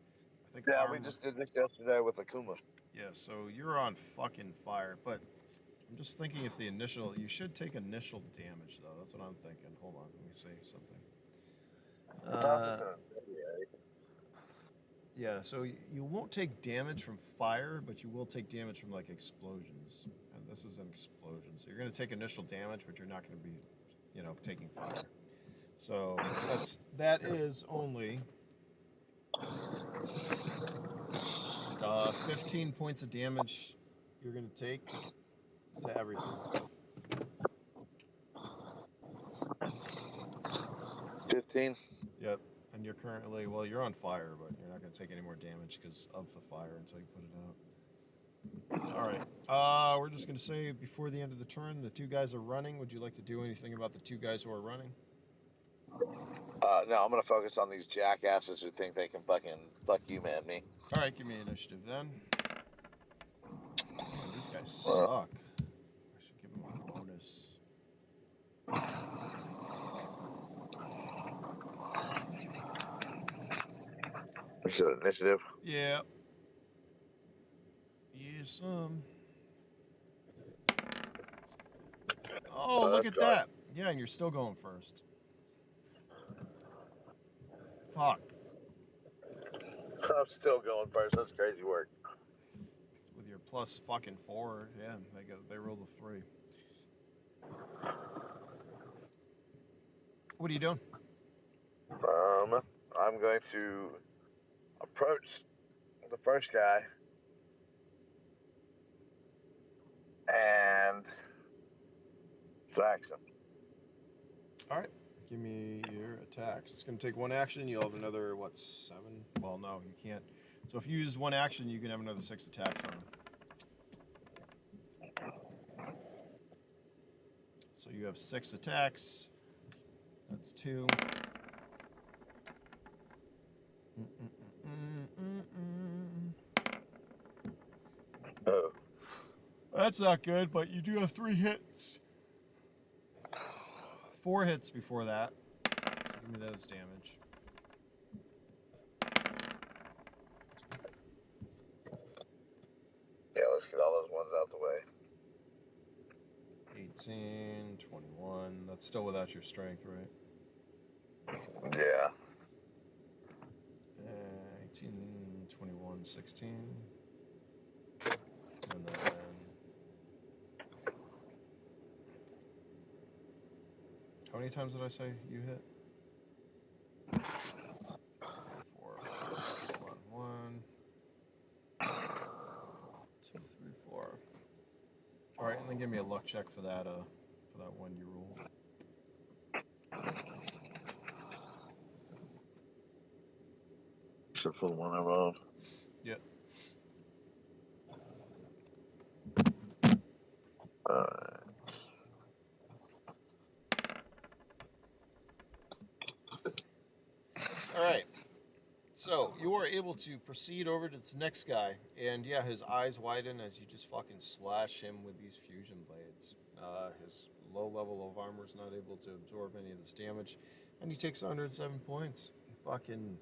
I think Yeah, we just did this yesterday with Akuma. Yeah, so you're on fucking fire, but I'm just thinking if the initial... You should take initial damage, though. That's what I'm thinking. Hold on, let me say something. Yeah, so you won't take damage from fire, but you will take damage from, like, explosions. And this is an explosion. So you're going to take initial damage, but you're not going to be, you know, taking fire. So that is only 15 points of damage you're going to take to everything. 15. Yep. And you're currently, well, you're on fire, but you're not going to take any more damage because of the fire until you put it out. All right. We're just going to say before the end of the turn, the two guys are running. Would you like to do anything about the two guys who are running? No, I'm going to focus on these jackasses who think they can fuck you, man, me. All right, give me initiative then. Man, these guys suck. I should give them a bonus. Is it initiative? Yeah. Yes, Oh, look at that. Yeah, and you're still going first. Fuck. I'm still going first. That's crazy work. With your plus fucking 4, yeah, they rolled a 3. What are you doing? I'm going to approach the first guy and thrax him. All right. Give me your attacks. It's going to take one action. You'll have another, 7? Well, no, you can't. So if you use one action, you can have another 6 attacks on him. So you have 6 attacks. That's 2. Oh. That's not good, but you do have 3 hits. 4 hits before that. So give me those damage. Yeah, let's get all those ones out the way. 18, 21. That's still without your strength, right? Yeah. 18, 21, 16. And then... How many times did I say you hit? 4, 5, 1, 2, 3, 4. All right, and then give me a luck check for that one you rolled. Except for the one I rolled. Yep. All right. So you are able to proceed over to this next guy, and yeah, his eyes widen as you just fucking slash him with these fusion blades. His low level of armor is not able to absorb any of this damage, and he takes 107 points. He fucking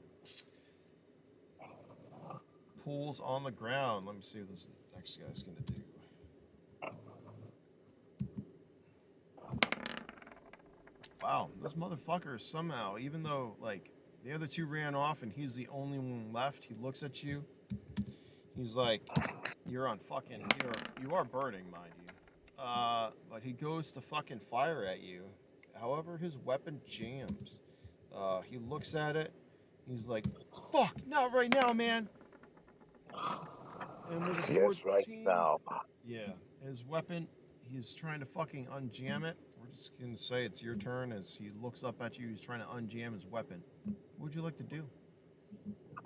pulls on the ground. Let me see what this next guy's gonna do. Wow, this motherfucker somehow, even though like the other two ran off and he's the only one left, he looks at you. He's like, you are burning, mind you. But he goes to fucking fire at you. However, his weapon jams. He looks at it. He's like, fuck, not right now, man. And with a 14, yes, right now. Yeah, his weapon, he's trying to fucking unjam it. We're just gonna say it's your turn as he looks up at you. He's trying to unjam his weapon. What would you like to do?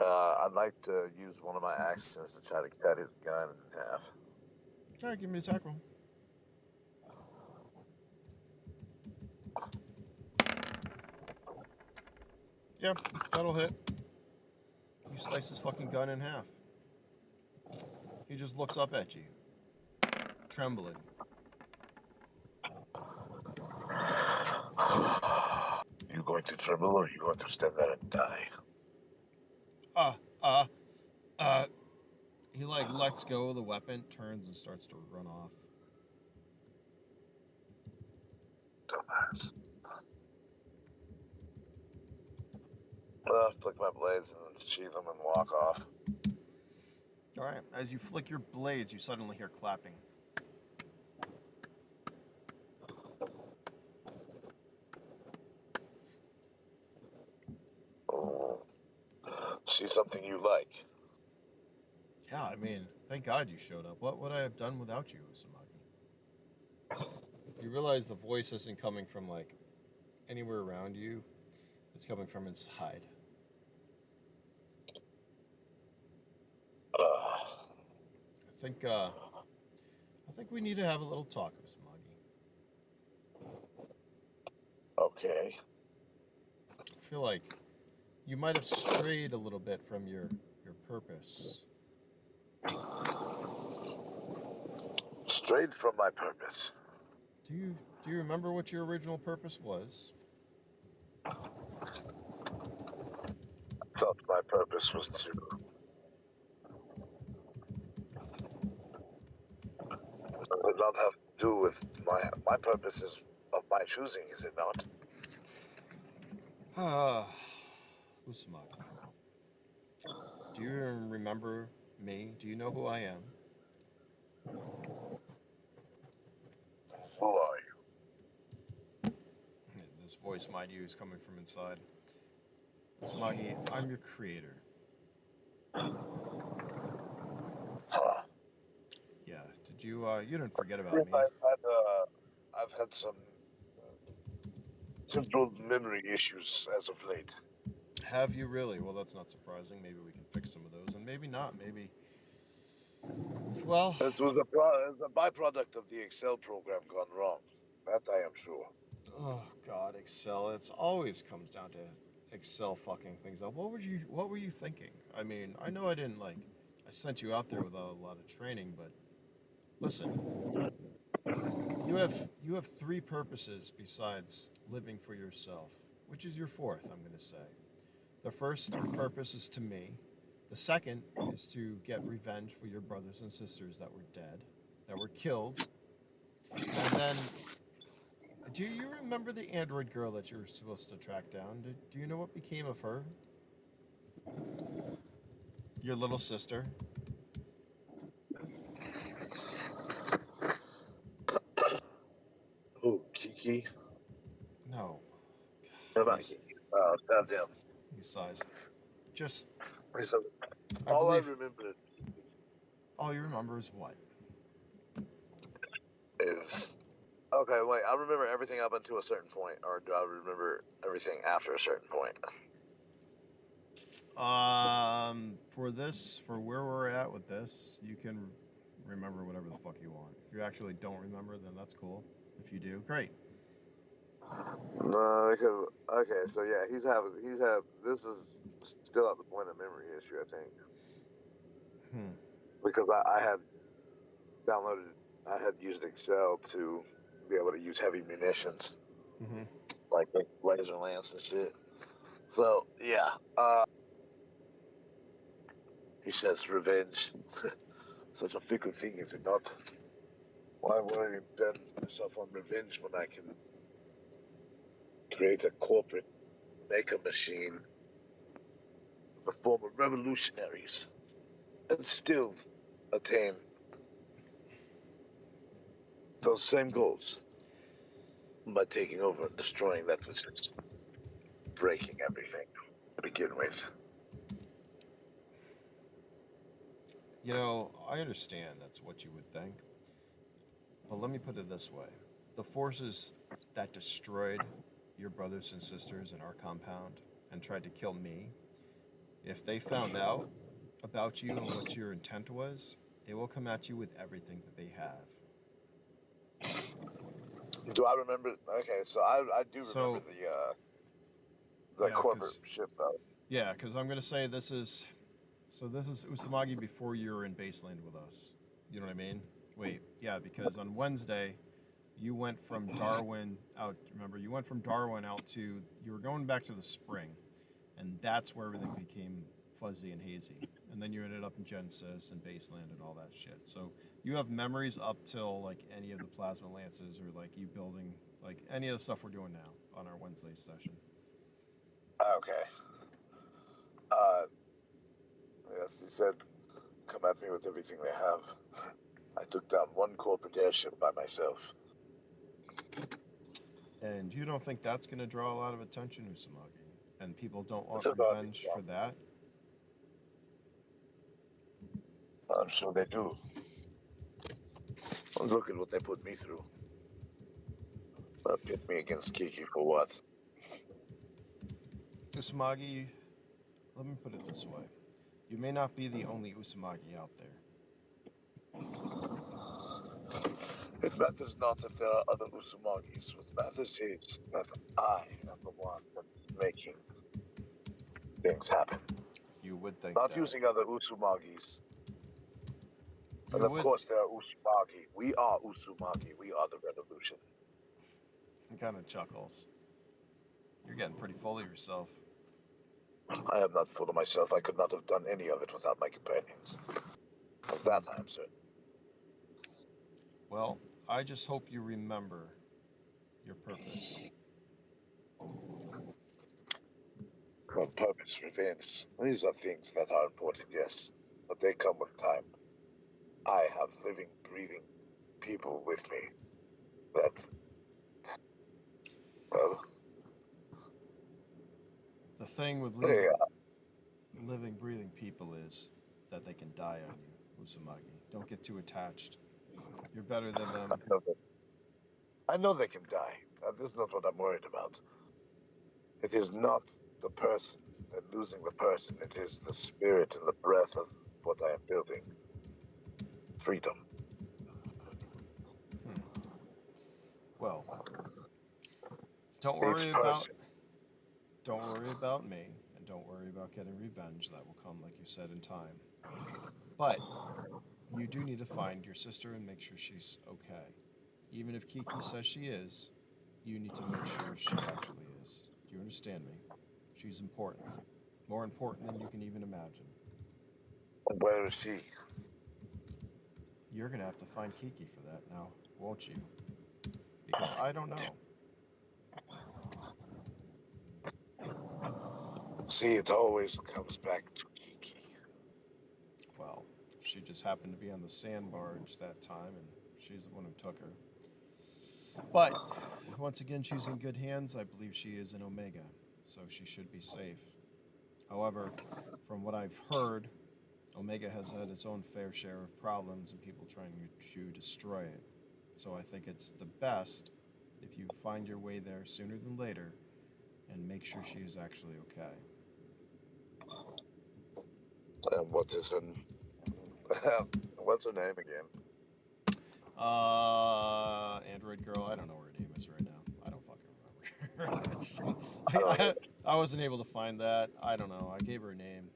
I'd like to use one of my actions to try to cut his gun in half. All right, give me an attack roll. Yep, that'll hit. You slice his fucking gun in half. He just looks up at you, trembling. You going to tremble or you going to stand there and die? He like lets go of the weapon, turns and starts to run off. Dumbass. Flick my blades and sheath them and walk off. All right, as you flick your blades, you suddenly hear clapping. She's something you like. Yeah, I mean, thank God you showed up. What would I have done without you, Usumagi? You realize the voice isn't coming from like anywhere around you. It's coming from inside. Uh, I think we need to have a little talk, Usumagi. okay. I feel like you might have strayed a little bit from your purpose. Strayed from my purpose. Do you remember what your original purpose was? Thought my purpose was to not have to do with my purpose is of my choosing, is it not? Ah, Usumagi. Do you remember me? Do you know who I am? Who are This voice, mind you, is coming from inside. Usumagi, I'm your creator. you? Huh. Yeah, did you, you didn't forget Yes, about me. I've had some central memory issues as of late. Have you really? Well, that's not surprising. Maybe we can fix some of those, and maybe not. Maybe. Well, It was a byproduct of the Excel program gone wrong. That I am sure. oh God, Excel. It's always comes down to Excel fucking things up. What were you thinking? I mean, I know I didn't like. I sent you out there without a lot of training, but listen, you have three purposes besides living for yourself, which is your fourth. I'm gonna say. The first purpose is to me. The second is to get revenge for your brothers and sisters that were dead, that were killed. And then, do you remember the android girl that you were supposed to track down? Do you know what became of her? Your little sister? Who, Kiki? No. No, He, not Kiki. Goddamn. he sighs. Just, So, I all I believe remember all you remember is what? is okay. Wait, I remember everything up until a certain point, or do I remember everything after a certain point? For where we're at with this, you can remember whatever the fuck you want. If you actually don't remember, then that's cool. If you do, great. No, because okay, so yeah, he's have this is still at the point of memory issue, I think, Hmm. because I had downloaded, I had used Excel to be able to use heavy munitions Mm-hmm. like the laser lance and shit. So yeah, uh, he says revenge, such a fickle thing, is it not? Why would I bend myself on revenge when I can create a corporate maker machine in the form of revolutionaries and still attain those same goals by taking over and destroying that which is breaking everything to begin with? I understand that's what you would think, but let me put it this way: the forces that destroyed your brothers and sisters in our compound and tried to kill me, if they found out about you and what your intent was, they will come at you with everything that they have. Do I remember? Okay, so I do remember So the yeah, corporate because ship though. I'm gonna say this is Usumagi before you were in Baseland with us. You know what I mean? Wait, yeah, because on Wednesday you went from Darwin out. Remember, you went from Darwin out to you were going back to the spring, and that's where everything became fuzzy and hazy. And then you ended up in Genesis and Baseland and all that shit. So you have memories up till like any of the plasma lances or like you building like any of the stuff we're doing now on our Wednesday session. Okay. Uh, yes, he said, "Come at me with everything they have." I took down one corporate airship by myself. And you don't think that's going to draw a lot of attention, Usumagi? And people don't It's want about revenge for that? I'm sure they do. Look at what they put me through. Pit me against Kiki for what? Usumagi, let me put it this way. You may not be the only Usumagi out there. It matters not if there are other Usumagis. What matters is that I am the one that's making things happen. You would think Not that. using other Usumagis. And You of would. course there are Usumagi. We are Usumagi. We are the revolution. He kind of chuckles. You're getting pretty full of yourself. I am not full of myself. I could not have done any of it without my companions. Of that I am certain. Well, I just hope you remember your purpose. Well, purpose, revenge. These are things that are important, yes. But they come with time. I have living, breathing people with me that, well, The thing with they living, breathing people is that they can die on you, Usumagi. Don't get too attached. You're better than them. I know they can die. This is not what I'm worried about. It is not the person and losing the person. It is the spirit and the breath of what I am building. Freedom. Hmm. Well, don't Each worry about person. don't worry about me, and don't worry about getting revenge. That will come, like you said, in time. But you do need to find your sister and make sure she's okay. Even if Kiki says she is, you need to make sure she actually is. Do you understand me? She's important. More important than you can even imagine. Where is she? You're going to have to find Kiki for that now, won't you? Because I don't know. See, it always comes back to Kiki. Well, she just happened to be on the sand barge that time, and she's the one who took her. But once again, she's in good hands. I believe she is an Omega, so she should be safe. However, from what I've heard, Omega has had its own fair share of problems and people trying to destroy it. So I think it's the best if you find your way there sooner than later and make sure she is actually okay. And what is her... what's her name again? Android girl. I don't know what her name is right now. I don't fucking remember. I don't know. I wasn't able to find that. I don't know. I gave her a name.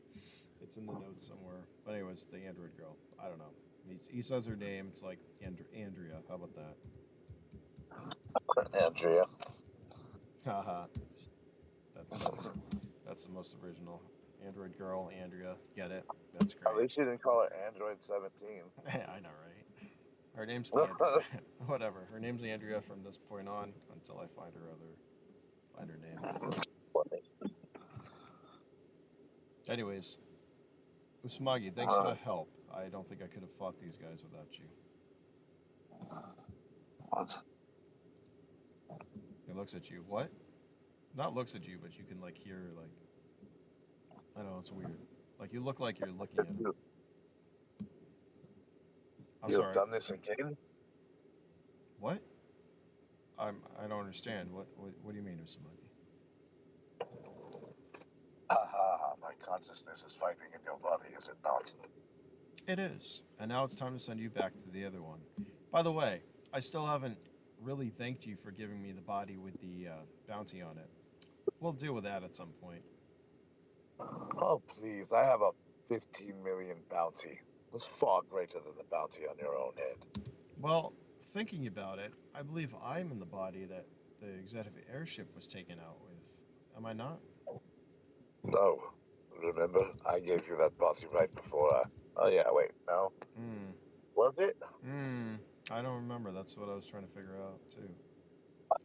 It's in the notes somewhere. But anyways, the Android girl. I don't know. He says her name. It's like Andrea. How about that? Andrea. Haha. That's the most original. Android girl, Andrea. Get it? That's At great. least you didn't call her Android 17. I know, right? Her name's Andrea. Whatever. Her name's Andrea from this point on until I find her name. Anyways, Usumagi, thanks for the help. I don't think I could have fought these guys without you. What? He looks at you. What? Not looks at you, but you can like hear like I don't know. It's weird. Like you look like you're looking at him. I'm You've sorry. done this again? What? I don't understand. What do you mean, Usumagi? Ha ha ha, my consciousness is fighting in your body, is it not? It is. And now it's time to send you back to the other one. By the way, I still haven't really thanked you for giving me the body with the bounty on it. We'll deal with that at some point. Oh, please, I have a 15 million bounty. That's far greater than the bounty on your own head. Well, thinking about it, I believe I'm in the body that the executive airship was taken out with. Am I not? No. Remember, I gave you that bounty right before I... Oh, yeah, wait, no. Hmm. Was it? I don't remember. That's what I was trying to figure out, too.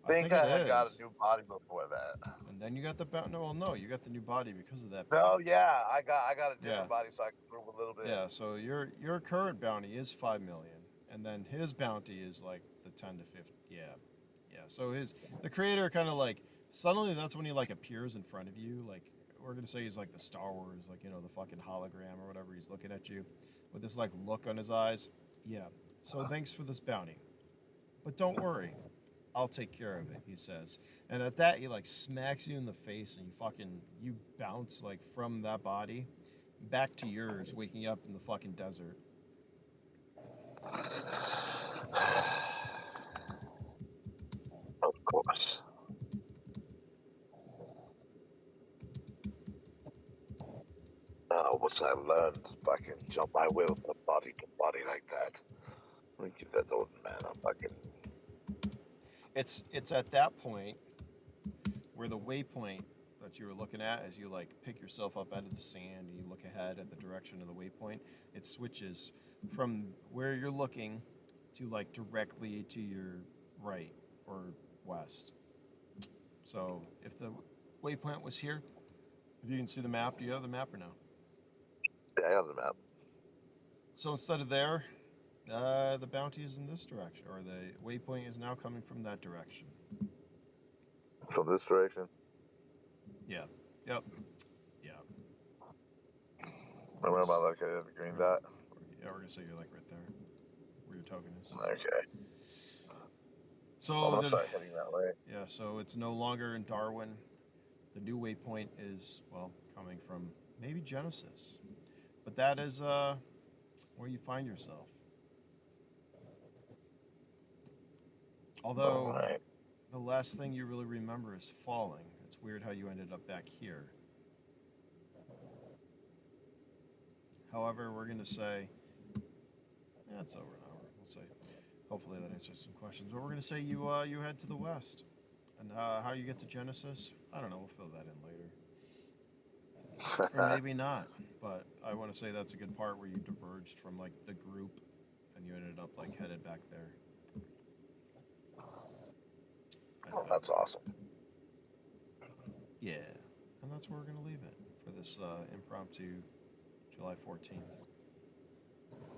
I think it I had got is. a new body before that. And then you got the bounty. No, well, no, you got the new body because of that No, bounty. yeah, I got a different Yeah. body so I can prove a little bit. Yeah, so your current bounty is 5 million, and then his bounty is like the 10 to 50. Yeah, yeah. So the creator kind of like suddenly that's when he like appears in front of you. Like we're gonna say he's like the Star Wars, like the fucking hologram or whatever. He's looking at you. with this like look on his eyes. Yeah. So thanks for this bounty, but don't worry, I'll take care of it. He says, and at that he like smacks you in the face, and you bounce like from that body back to yours, waking you up in the fucking desert. Of course. Once I learned I can jump my will from body to body like that. Let me give that old man a fucking. It's at that point where the waypoint that you were looking at, as you like pick yourself up out of the sand and you look ahead at the direction of the waypoint, it switches from where you're looking to like directly to your right or west. So if the waypoint was here, if you can see the map, do you have the map or no? Yeah, I have the map. So instead of there, the bounty is in this direction, or the waypoint is now coming from that direction. From this direction. Yeah. Yep. Yeah. And where am I located? The green dot. Yeah, we're gonna say you're like right there, where your token is. Okay. So I'm gonna start heading that way. yeah, so it's no longer in Darwin. The new waypoint is coming from maybe Genesis, but that is where you find yourself. Although Alright. the last thing you really remember is falling. It's weird how you ended up back here. However, we're gonna say it's over an hour. We'll say hopefully that answers some questions. But we're gonna say you head to the west, and how you get to Genesis, I don't know. We'll fill that in later, or maybe not. But I want to say that's a good part where you diverged from like the group, and you ended up like headed back there. That's awesome. Yeah, and that's where we're gonna leave it for this impromptu July 14th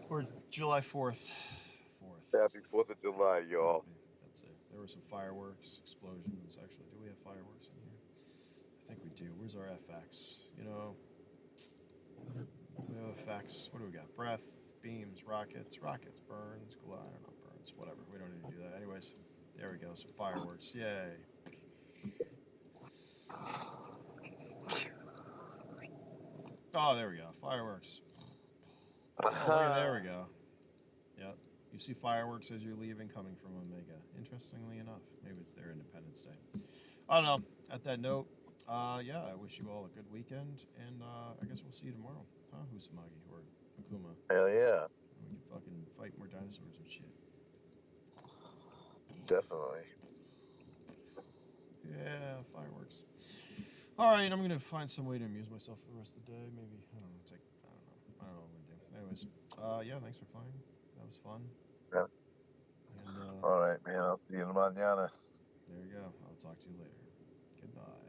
or July 4th. Happy 4th of July, y'all. That's it. There were some fireworks, explosions. Actually, do we have fireworks in here? I think we do. Where's our FX? We have FX. What do we got? Breath, beams, rockets, burns, I don't know, burns, whatever. We don't need to do that. Anyways, there we go. Some fireworks. Yay. Oh, there we go. Fireworks. There we go. Yep. You see fireworks as you're leaving coming from Omega. Interestingly enough, maybe it's their Independence Day. I don't know. At that note, I wish you all a good weekend, and I guess we'll see you tomorrow. Huh? Usumagi or Akuma. Hell yeah. We can fucking fight more dinosaurs and shit. Definitely. Yeah, fireworks. All right, I'm gonna find some way to amuse myself for the rest of the day. Maybe I don't know what I'm gonna do. Anyways, thanks for playing. That was fun. Yeah. And all right, man. I'll see you mañana. there you go. I'll talk to you later. Goodbye.